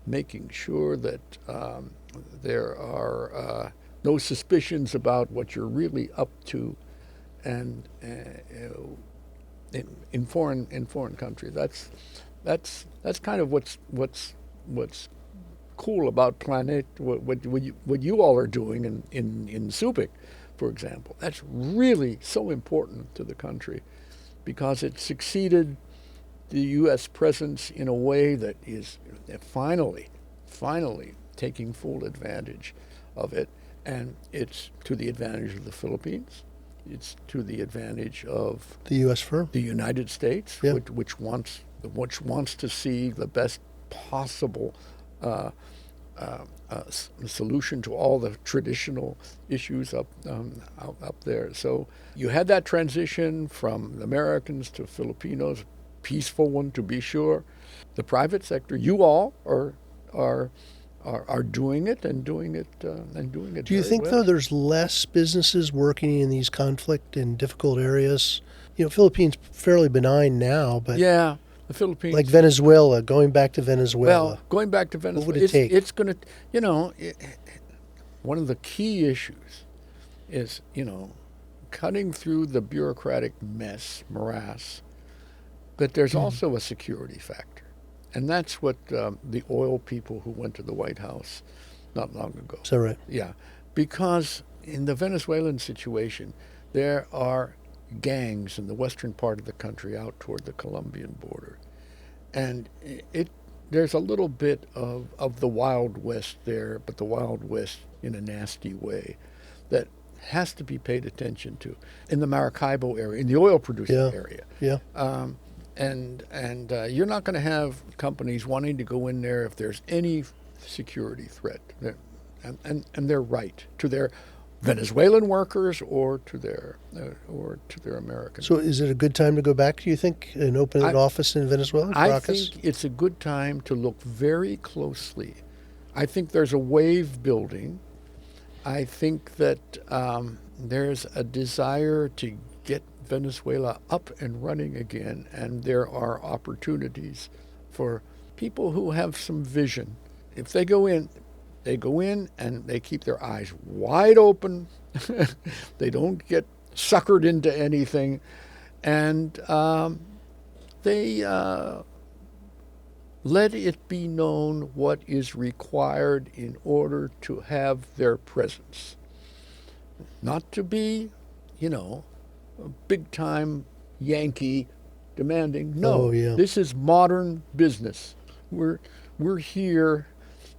making sure that there are no suspicions about what you're really up to, and in foreign countries. That's kind of what's cool about Planet, what you all are doing in Subic, for example. That's really so important to the country because it succeeded the U.S. presence in a way that is finally taking full advantage of it. And it's to the advantage of the Philippines. It's to the advantage of the U.S. firm, the United States, yeah. which wants to see the best possible solution to all the traditional issues up there. So you had that transition from Americans to Filipinos, peaceful one to be sure. The private sector, you all are doing it and doing it. Do you think well. though there's less businesses working in these conflict and difficult areas? Philippines fairly benign now, but yeah, the Philippines, like Venezuela. Going back to Venezuela. Well, going back to Venezuela, what would it take? It's going to, one of the key issues is cutting through the bureaucratic morass, but there's also a security factor. And that's what the oil people who went to the White House not long ago. Is that right? Yeah, because in the Venezuelan situation, there are gangs in the western part of the country out toward the Colombian border. And there's a little bit of the Wild West there, but the Wild West in a nasty way that has to be paid attention to. In the Maracaibo area, in the oil producing area. Yeah. And you're not going to have companies wanting to go in there if there's any security threat. And they're right to their Venezuelan workers or to their American. So is it a good time to go back, do you think, and open an office in Venezuela? I think it's a good time to look very closely. I think there's a wave building. I think that there's a desire to get Venezuela up and running again, and there are opportunities for people who have some vision. If they go in and they keep their eyes wide open. They don't get suckered into anything. And they let it be known what is required in order to have their presence. Not to be, a big-time Yankee demanding. No, This is modern business. We're here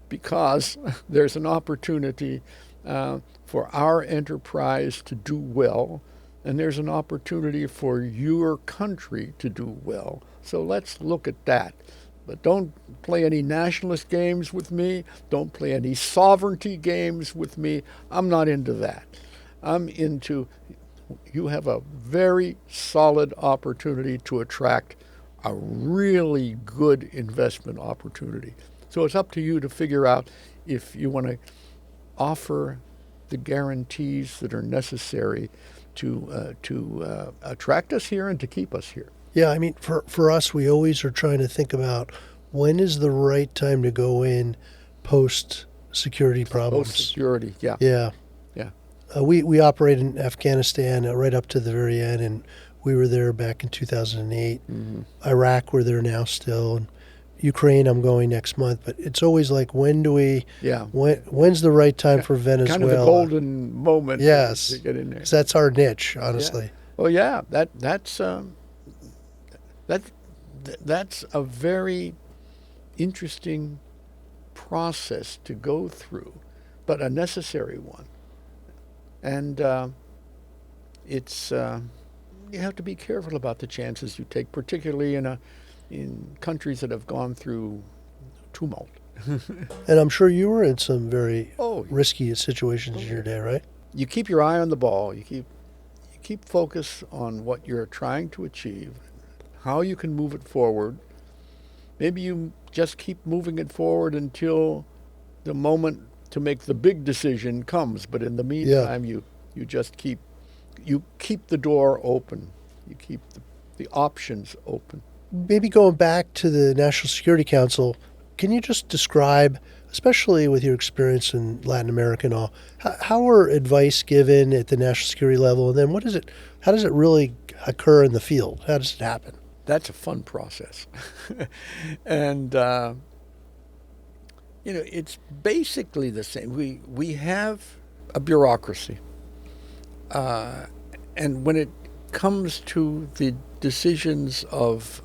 because there's an opportunity for our enterprise to do well, and there's an opportunity for your country to do well. So let's look at that. But don't play any nationalist games with me. Don't play any sovereignty games with me. I'm not into that. I'm into, you have a very solid opportunity to attract a really good investment opportunity. So it's up to you to figure out if you want to offer the guarantees that are necessary to attract us here and to keep us here. Yeah, I mean, for us, we always are trying to think about when is the right time to go in post-security problems. Post-security, yeah. Yeah. Yeah. We operate in Afghanistan right up to the very end, and we were there back in 2008. Mm-hmm. Iraq, we're there now still, and Ukraine, I'm going next month. But it's always like, when's the right time for Venezuela? Kind of the golden moment. Yes, to get in there. 'Cause that's our niche, honestly. Yeah. Well, yeah, that's a very interesting process to go through, but a necessary one. And it's you have to be careful about the chances you take, particularly in countries that have gone through tumult. And I'm sure you were in some very risky situations in your day, right? You keep your eye on the ball. You keep focus on what you're trying to achieve, how you can move it forward. Maybe you just keep moving it forward until the moment to make the big decision comes. But in the meantime, you just keep the door open. You keep the options open. Maybe going back to the National Security Council, can you just describe, especially with your experience in Latin America and all, how are advice given at the national security level, and then how does it really occur in the field? How does it happen? That's a fun process. And, it's basically the same. We have a bureaucracy. And when it comes to the decisions of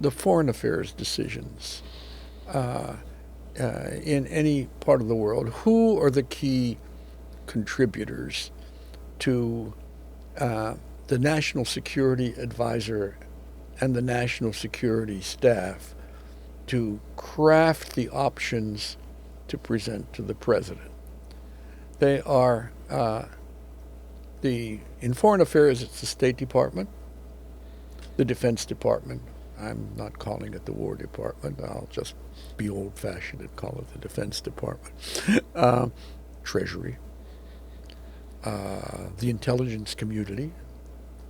the foreign affairs decisions in any part of the world, who are the key contributors to the National Security Advisor and the National Security Staff to craft the options to present to the President? They are in foreign affairs, it's the State Department, the Defense Department. I'm not calling it the War Department. I'll just be old-fashioned and call it the Defense Department. Treasury, the intelligence community,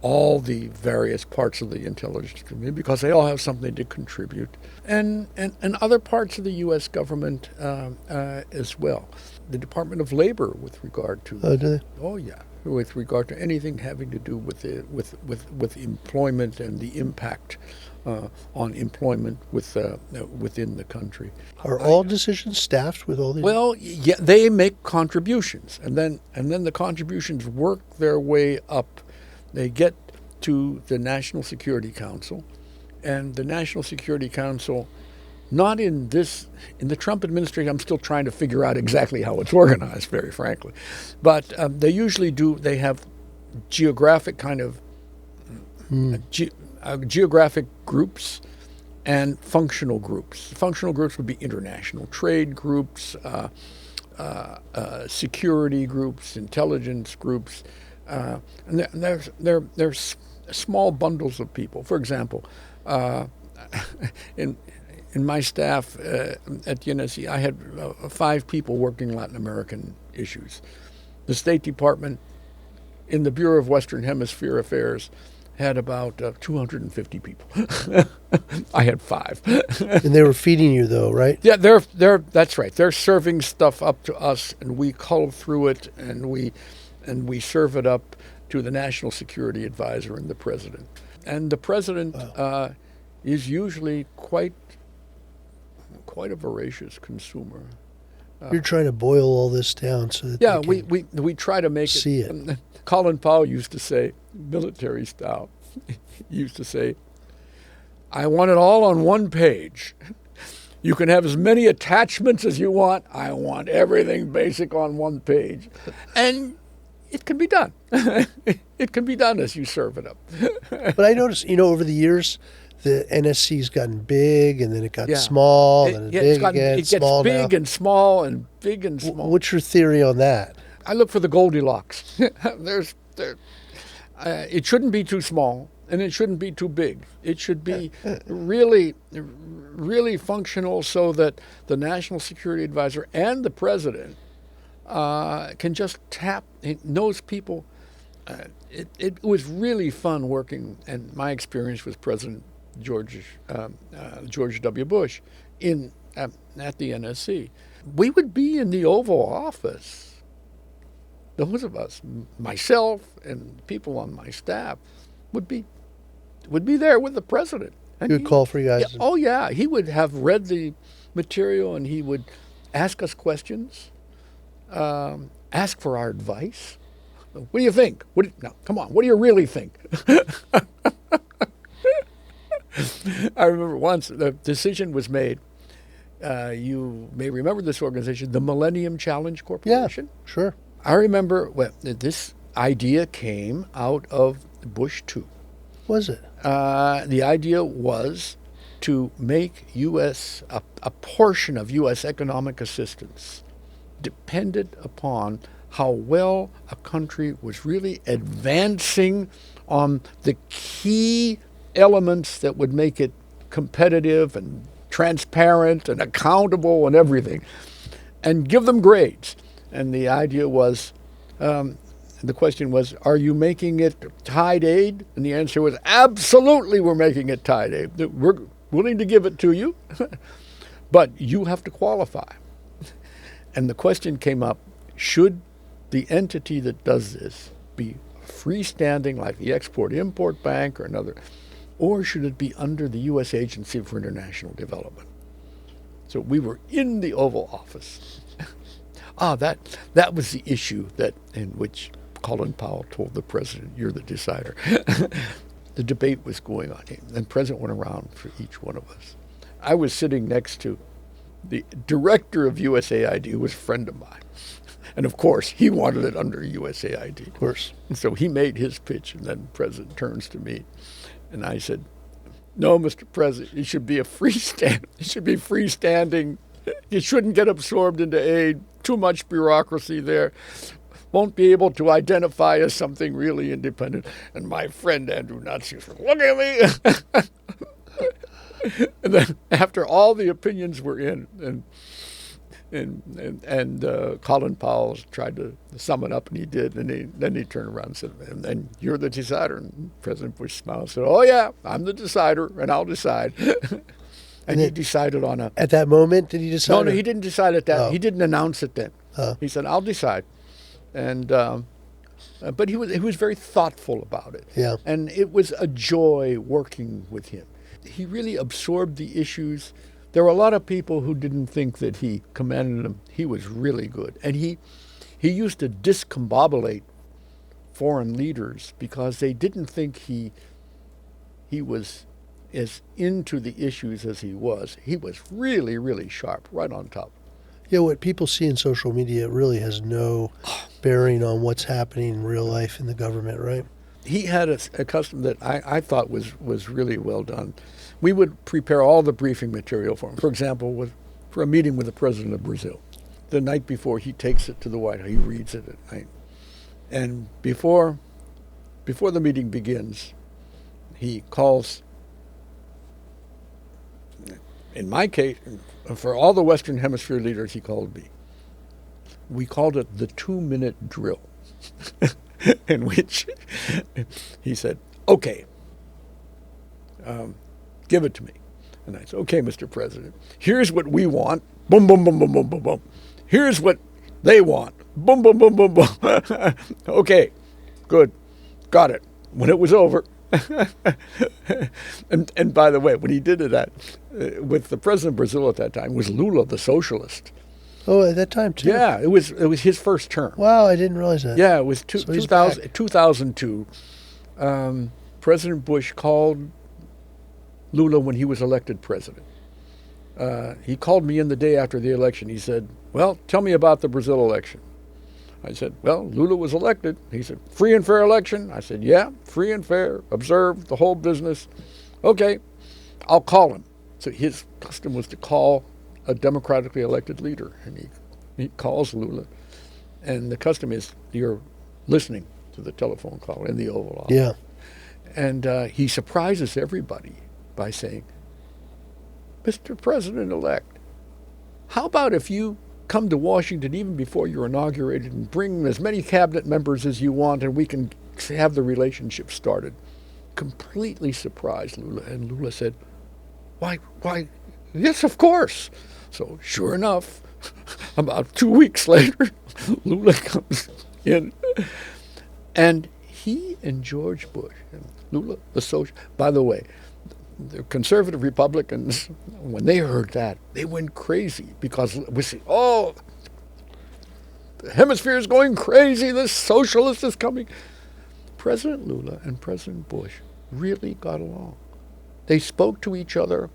all the various parts of the intelligence community, because they all have something to contribute, and other parts of the U.S. government as well. The Department of Labor, with regard to with regard to anything having to do with employment and the impact on employment within the country. Are all decisions staffed with all these? Well, yeah, they make contributions, and then the contributions work their way up. They get to the National Security Council, and the National Security Council, not in the Trump administration, I'm still trying to figure out exactly how it's organized, very frankly, but they usually do. They have geographic kind of geographic groups and functional groups. Functional groups would be international trade groups, security groups, intelligence groups, and they're small bundles of people. For example, in my staff at the NSC, I had 5 people working Latin American issues. The State Department, in the Bureau of Western Hemisphere Affairs, had about 250 people. I had 5. And they were feeding you, though, right? Yeah, that's right. They're serving stuff up to us, and we cull through it, and we serve it up to the National Security Advisor and the President. And the President is usually quite a voracious consumer. You're trying to boil all this down so that Yeah, they can we try to make see it. Colin Powell used to say, military style, he used to say, I want it all on one page. You can have as many attachments as you want. I want everything basic on one page. And it can be done. It can be done as you serve it up. But I noticed, over the years, the NSC's gotten big, and then it got small, and big again, it small gets big now. and small and big and small. What's your theory on that? I look for the Goldilocks. It shouldn't be too small, and it shouldn't be too big. It should be really, really functional so that the National Security Advisor and the President can just tap. It knows people. It was really fun working, and my experience with President George W. Bush at the NSC. We would be in the Oval Office. Those of us, myself and people on my staff, would be there with the President. And He would call for you guys. Yeah, oh yeah, he would have read the material, and he would ask us questions, ask for our advice. What do you think? Now, come on, what do you really think? I remember once the decision was made. You may remember this organization, the Millennium Challenge Corporation. Yeah, sure. I remember this idea came out of Bush 2. Was it? The idea was to make a portion of U.S. economic assistance dependent upon how well a country was really advancing on the key elements that would make it competitive and transparent and accountable and everything, and give them grades. And the idea was, the question was, are you making it tied aid? And the answer was, absolutely we're making it tied aid. We're willing to give it to you, but you have to qualify. And the question came up, should the entity that does this be freestanding like the Export-Import Bank or another, or should it be under the U.S. Agency for International Development? So we were in the Oval Office. That was the issue in which Colin Powell told the President, you're the decider. The debate was going on, and the President went around for each one of us. I was sitting next to the director of USAID, who was a friend of mine. And of course, he wanted it under USAID. Of course. And so he made his pitch, and then the President turns to me, and I said, no, Mr. President, it should be it should be freestanding. It shouldn't get absorbed into aid. Too much bureaucracy there. Won't be able to identify as something really independent. And my friend Andrew Nazi was, look at me. And then after all the opinions were in, and Colin Powell tried to sum it up, and he did. And then he turned around and said, and you're the decider. And President Bush smiled and said, oh, yeah, I'm the decider, and I'll decide. And he decided on At that moment, did he decide? No, he didn't decide at that. Oh. He didn't announce it then. He said, I'll decide. And but he was very thoughtful about it. Yeah. And it was a joy working with him. he really absorbed the issues. There were a lot of people who didn't think that he commanded them. He was really good. And he used to discombobulate foreign leaders because they didn't think he was as into the issues as he was. He was really, really sharp, right on top. Yeah, what people see in social media really has no bearing on what's happening in real life in the government, right? He had a custom that I thought was really well done. We would prepare all the briefing material for him. For example, for a meeting with the president of Brazil. The night before, he takes it to the White House. He reads it at night. And before the meeting begins, he calls, in my case, for all the Western Hemisphere leaders, he called me. We called it the 2-minute drill, in which he said, okay, give it to me. And I said, okay, Mr. President, here's what we want. Boom, boom, boom, boom, boom, boom, boom. Here's what they want. Boom, boom, boom, boom, boom. Okay, good. Got it. When it was over, and by the way, when he did that with the president of Brazil at that time was Lula, the socialist. Oh, at that time too? Yeah, it was his first term. Wow, I didn't realize that. Yeah, it was 2002. President Bush called Lula when he was elected president. He called me in the day after the election. He said, well, tell me about the Brazil election. I said, well, Lula was elected. He said, free and fair election? I said, yeah, free and fair, observed, the whole business. Okay, I'll call him. So his custom was to call a democratically elected leader, and he calls Lula. And the custom is you're listening to the telephone call in the Oval Office. Yeah. And he surprises everybody by saying, Mr. President-elect, how about if you come to Washington even before you're inaugurated and bring as many cabinet members as you want and we can have the relationship started? Completely surprised Lula. And Lula said, why, yes, of course. So sure enough, about 2 weeks later, Lula comes in. And he and George Bush, and Lula, the social, by the way, the conservative Republicans, when they heard that, they went crazy because we see, oh, the hemisphere is going crazy, the socialist is coming. President Lula and President Bush really got along. They spoke to each other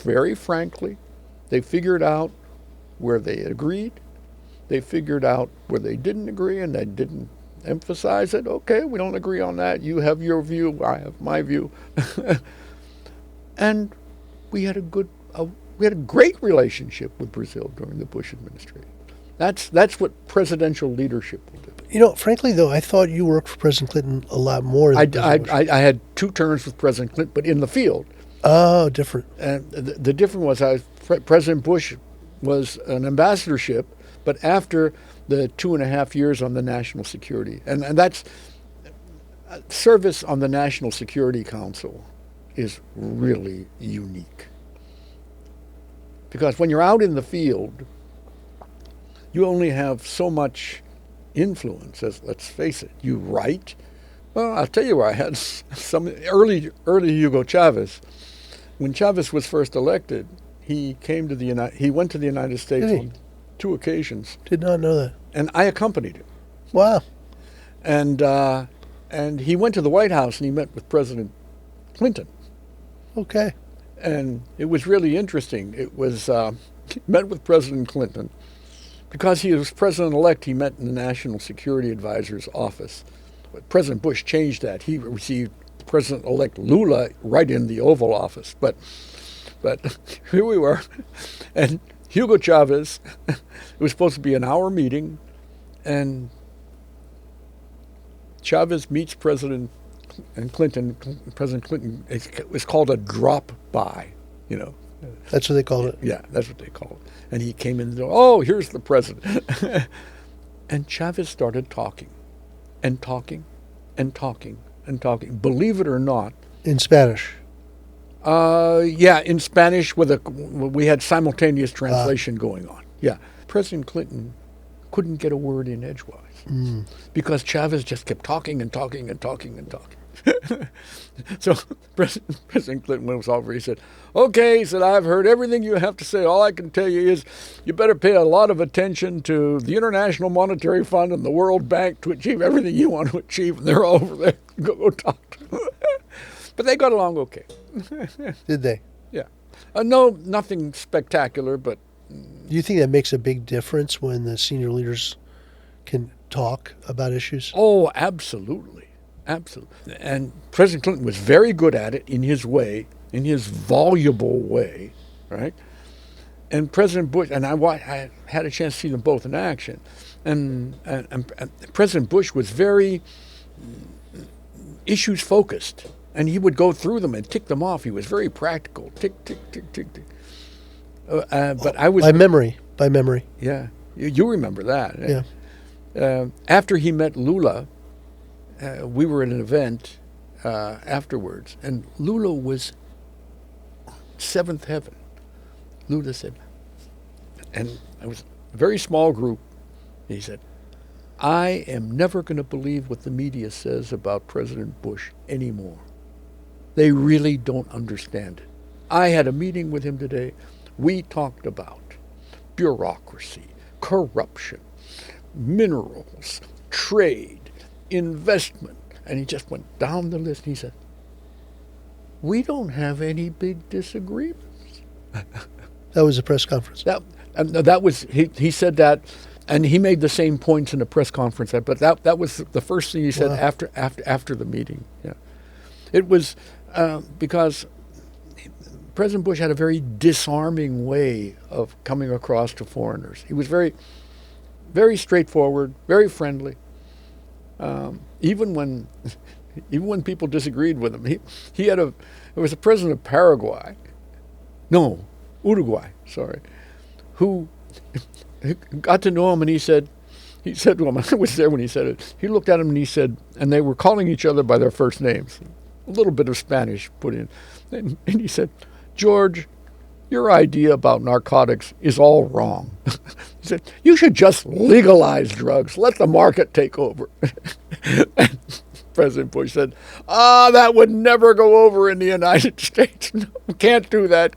very frankly. They figured out where they agreed. They figured out where they didn't agree, and they didn't emphasize it. Okay, we don't agree on that. You have your view, I have my view. And we had a great relationship with Brazil during the Bush administration. That's what presidential leadership will do. You know, frankly, though, I thought you worked for President Clinton a lot more than I had 2 terms with President Clinton, but in the field. Oh, different. And the difference was President Bush was an ambassadorship, but after the 2.5 years on the national security. And that's service on the National Security Council is really unique. Because when you're out in the field, you only have so much influence, as let's face it. You write. Well, I'll tell you where I had some early Hugo Chavez. When Chavez was first elected, he went to the United States on 2 occasions. Did not know that. And I accompanied him. Wow. And he went to the White House and he met with President Clinton. Okay. And it was really interesting. It was he met with President Clinton. Because he was president-elect, he met in the National Security Advisor's office. But President Bush changed that. He received President-elect Lula right in the Oval Office. But here we were. And Hugo Chavez, it was supposed to be an hour meeting, and Chavez meets President Clinton. President Clinton, it was called a drop-by, you know. That's what they called it. Yeah, that's what they call it. And he came in the door, oh, here's the president. And Chavez started talking and talking and talking and talking. Believe it or not. In Spanish? Yeah, in Spanish we had simultaneous translation going on. Yeah. President Clinton couldn't get a word in edgewise because Chavez just kept talking and talking and talking and talking. So President Clinton was over. He said, "Okay," he said, "I've heard everything you have to say. All I can tell you is you better pay a lot of attention to the International Monetary Fund and the World Bank to achieve everything you want to achieve." And they're all over there. Go talk to them. But they got along okay. Did they? Yeah. No, nothing spectacular, but... Do you think that makes a big difference when the senior leaders can talk about issues? Oh, absolutely. Absolutely. And President Clinton was very good at it in his way, in his voluble way, right? And President Bush, and I had a chance to see them both in action. And President Bush was very issues focused. And he would go through them and tick them off. He was very practical. Tick, tick, tick, tick, tick. But I was... By memory. Yeah. You remember that. Yeah. After he met Lula, we were at an event afterwards, and Lula was seventh heaven. Lula said, and it was a very small group, he said, "I am never going to believe what the media says about President Bush anymore. They really don't understand it. I had a meeting with him today. We talked about bureaucracy, corruption, minerals, trade, investment." And he just went down the list. And he said, "We don't have any big disagreements." That was a press conference. That was he said that, and he made the same points in a press conference. But that was the first thing he said. Wow. after the meeting. Yeah, it was because President Bush had a very disarming way of coming across to foreigners. He was very, very straightforward, very friendly. Even when people disagreed with him, there was a president of Uruguay, who got to know him, and he said to him, I was there when he said it, he looked at him and he said, and they were calling each other by their first names, a little bit of Spanish put in, and he said, "George, your idea about narcotics is all wrong." He said, "You should just legalize drugs. Let the market take over." And President Bush said, "That would never go over in the United States. No, can't do that.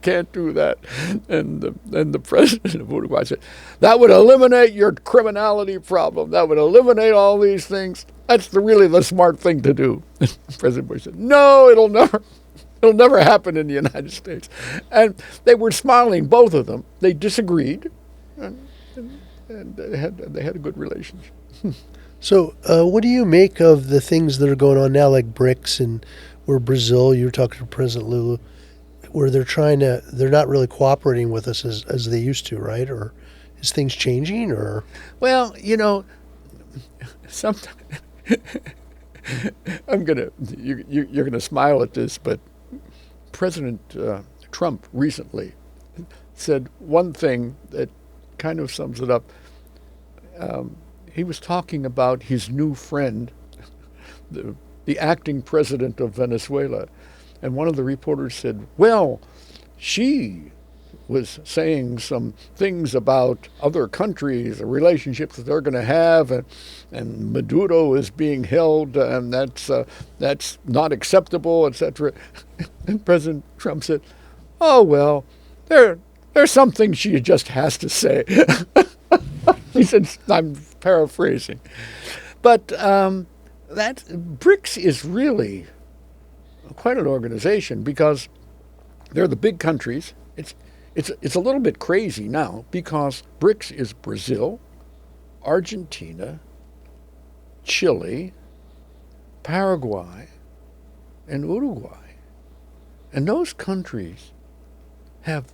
And the president of Uruguay said, "That would eliminate your criminality problem. That would eliminate all these things. That's really the smart thing to do." And President Bush said, "No, it'll never happen in the United States." And they were smiling, both of them. They disagreed, and they had a good relationship. So what do you make of the things that are going on now, like BRICS, and where Brazil, you were talking to President Lula, where they're not really cooperating with us as they used to, right? Or is things changing, or? Well, sometimes you're gonna smile at this, but President Trump recently said one thing that kind of sums it up. He was talking about his new friend, the acting president of Venezuela, and one of the reporters said, "Well, she was saying some things about other countries, the relationships that they're going to have, and Maduro is being held, and that's not acceptable, etc." And President Trump said, "Oh well, there's some things she just has to say." He said, I'm paraphrasing, but that BRICS is really quite an organization because they're the big countries. It's a little bit crazy now because BRICS is Brazil, Argentina, Chile, Paraguay, and Uruguay. And those countries have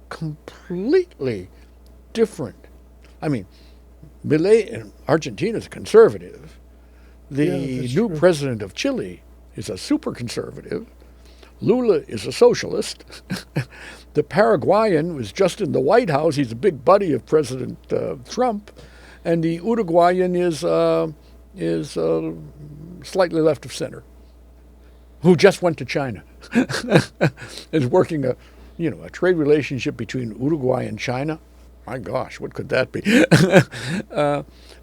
completely different... I mean, Argentina is conservative. The new president of Chile is a super conservative. Lula is a socialist. The Paraguayan was just in the White House. He's a big buddy of President Trump. And the Uruguayan is slightly left of center, who just went to China. Is working a trade relationship between Uruguay and China. My gosh, what could that be?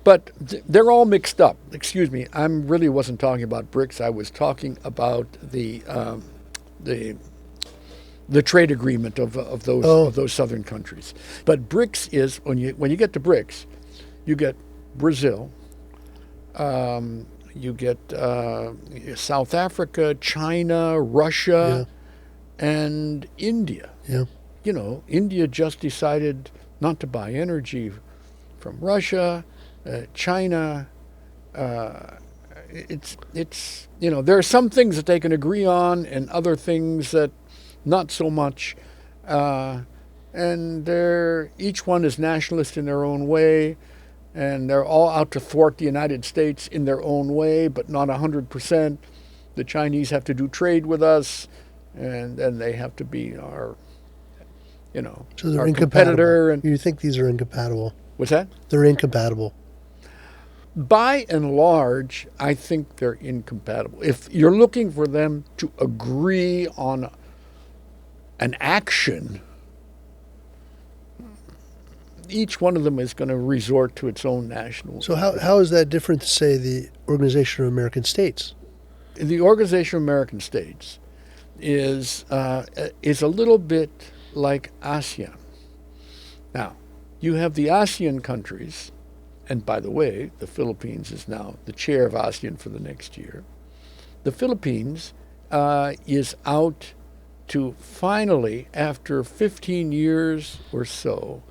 But they're all mixed up. Excuse me, I really wasn't talking about BRICS. I was talking about the the trade agreement of those southern countries. But BRICS is when you get to BRICS, you get Brazil, you get South Africa, China, Russia, and India. Yeah. You know, India just decided not to buy energy from Russia, China. It's there are some things that they can agree on, and other things that not so much. And each one is nationalist in their own way, and they're all out to thwart the United States in their own way, but not 100%. The Chinese have to do trade with us, and then they have to be our So they're our incompatible. competitor. And You think these are incompatible? what's that? They're incompatible. By and large, I think they're incompatible. If you're looking for them to agree on an action, each one of them is going to resort to its own national. So how is that different to, say, the Organization of American States? The Organization of American States is a little bit like ASEAN. Now, you have the ASEAN countries, and by the way, the Philippines is now the chair of ASEAN for the next year. The Philippines is out to finally, after 15 years or so,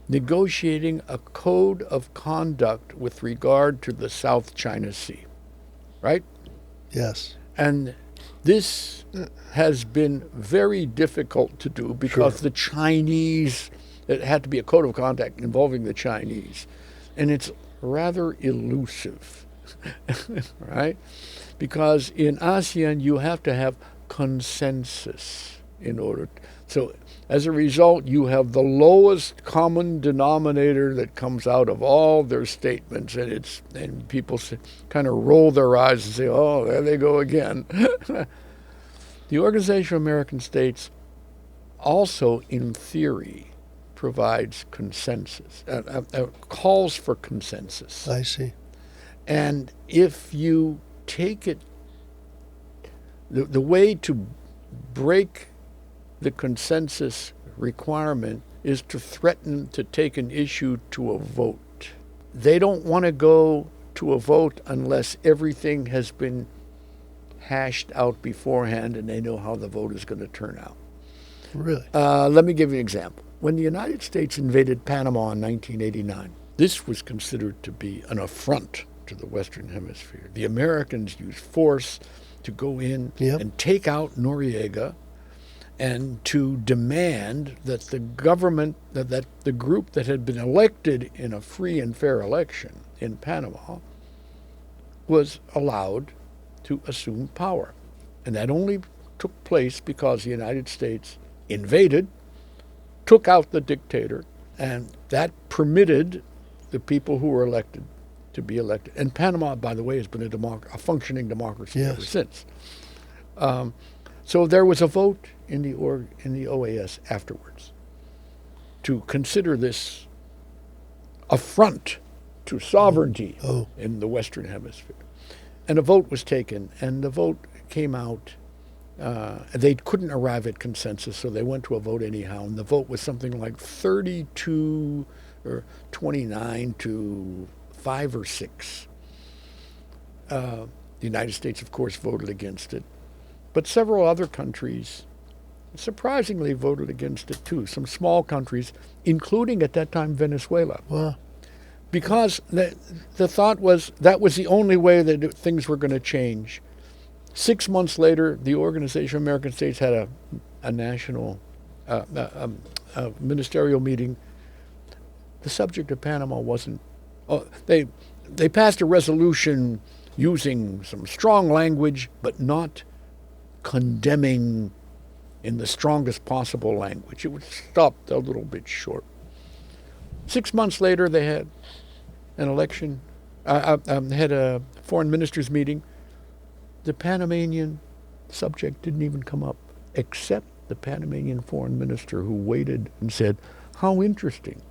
negotiating a code of conduct with regard to the South China Sea, right? Yes. And this has been very difficult to do because the Chinese, it had to be a code of conduct involving the Chinese. And it's rather elusive, right? Because in ASEAN, you have to have consensus in order. So as a result, you have the lowest common denominator that comes out of all their statements, and people kind of roll their eyes and say, "Oh, there they go again." The Organization of American States also, in theory, provides consensus, calls for consensus. I see. And if you take it, the way to break the consensus requirement is to threaten to take an issue to a vote. They don't want to go to a vote unless everything has been hashed out beforehand and they know how the vote is going to turn out. Really? Let me give you an example. When the United States invaded Panama in 1989, this was considered to be an affront to the Western Hemisphere. The Americans used force to go in and take out Noriega, and to demand that the government, that the group that had been elected in a free and fair election in Panama was allowed to assume power. And that only took place because the United States invaded, took out the dictator, and that permitted the people who were elected to be elected. And Panama, by the way, has been a functioning democracy ever since. So there was a vote in the OAS afterwards to consider this affront to sovereignty in the Western Hemisphere. And a vote was taken, and the vote came out. They couldn't arrive at consensus, so they went to a vote anyhow, and the vote was something like 32 or 29 to 5 or 6. The United States, of course, voted against it. But several other countries surprisingly voted against it too. Some small countries, including at that time Venezuela. Wow. Because the thought was that was the only way that things were going to change. 6 months later, the Organization of American States had a national ministerial meeting. The subject of Panama wasn't. They passed a resolution using some strong language, but not condemning in the strongest possible language. It was stopped a little bit short. 6 months later, they had an election, had a foreign ministers meeting. The Panamanian subject didn't even come up, except the Panamanian foreign minister, who waited and said, "How interesting.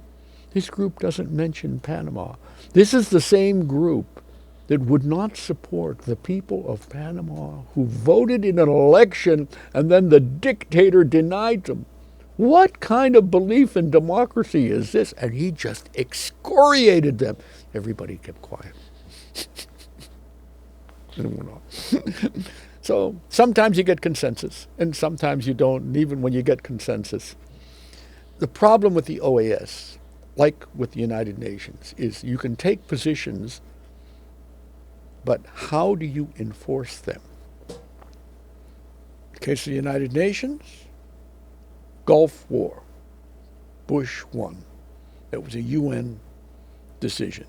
This group doesn't mention Panama. This is the same group that would not support the people of Panama who voted in an election and then the dictator denied them. What kind of belief in democracy is this? And he just excoriated them. Everybody kept quiet. And it went on. So sometimes you get consensus, and sometimes you don't. And even when you get consensus, the problem with the OAS, like with the United Nations, is you can take positions, but how do you enforce them? In the case of the United Nations, Gulf War, Bush won. That was a UN decision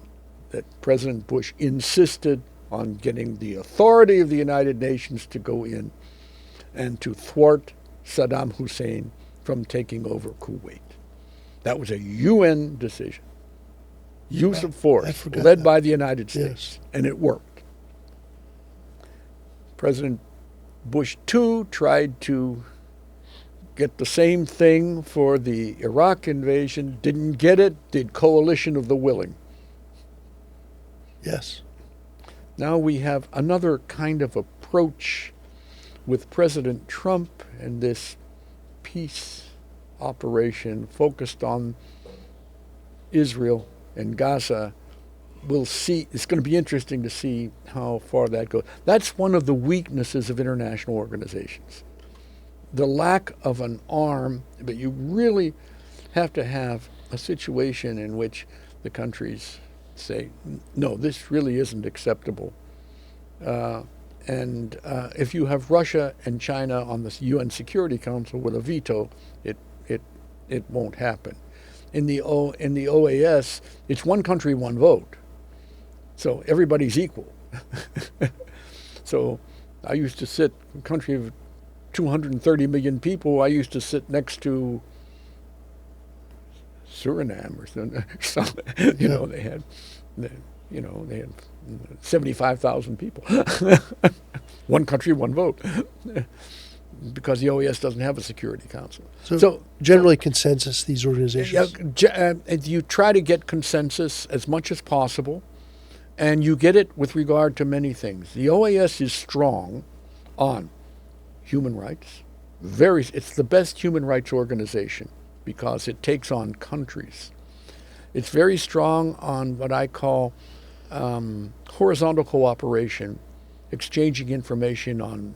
that President Bush insisted on getting the authority of the United Nations to go in and to thwart Saddam Hussein from taking over Kuwait. That was a UN decision. Use of force, led by the United States, and it worked. President Bush II tried to get the same thing for the Iraq invasion, didn't get it, did coalition of the willing. Yes. Now we have another kind of approach with President Trump and this peace operation focused on Israel and Gaza. We'll see. It's going to be interesting to see how far that goes. That's one of the weaknesses of international organizations. The lack of an arm, but you really have to have a situation in which the countries say, no, this really isn't acceptable. And if you have Russia and China on the UN Security Council with a veto, it won't happen. In the OAS, it's one country, one vote. So everybody's equal. So I used to sit, a country of 230 million people, I used to sit next to Suriname or something. So, they had 75,000 people. One country, one vote. Because the OAS doesn't have a Security Council. So generally consensus, these organizations? You try to get consensus as much as possible, and you get it with regard to many things. The OAS is strong on human rights. It's the best human rights organization because it takes on countries. It's very strong on what I call horizontal cooperation, exchanging information on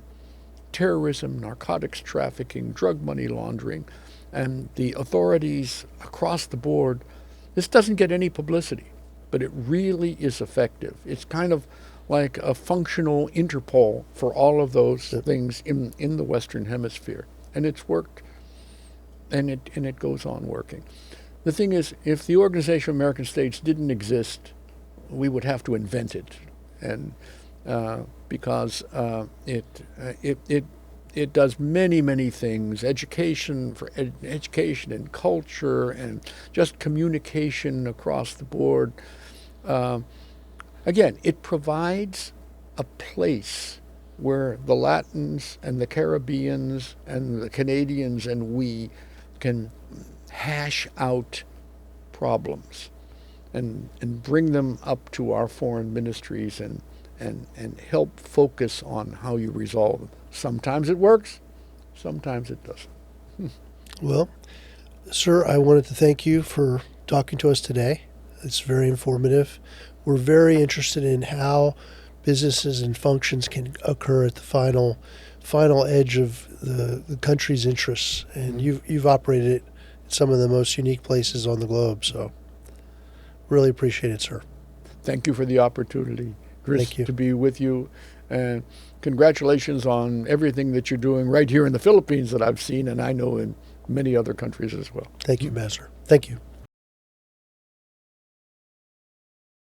terrorism, narcotics trafficking, drug money laundering, and the authorities across the board. This doesn't get any publicity, but it really is effective. It's kind of like a functional Interpol for all of those things in the Western Hemisphere. And it's worked, and it goes on working. The thing is, if the Organization of American States didn't exist, we would have to invent it, and because it does many things: education education and culture, and just communication across the board. Again, it provides a place where the Latins and the Caribbeans and the Canadians and we can hash out problems and bring them up to our foreign ministries and help focus on how you resolve them. Sometimes it works, sometimes it doesn't. Well, sir, I wanted to thank you for talking to us today. It's very informative. We're very interested in how businesses and functions can occur at the final edge of the country's interests. And you've operated it in some of the most unique places on the globe. So really appreciate it, sir. Thank you for the opportunity, Chris, Thank you. to be with you. And congratulations on everything that you're doing right here in the Philippines that I've seen, and I know in many other countries as well. Thank you, Master. Thank you.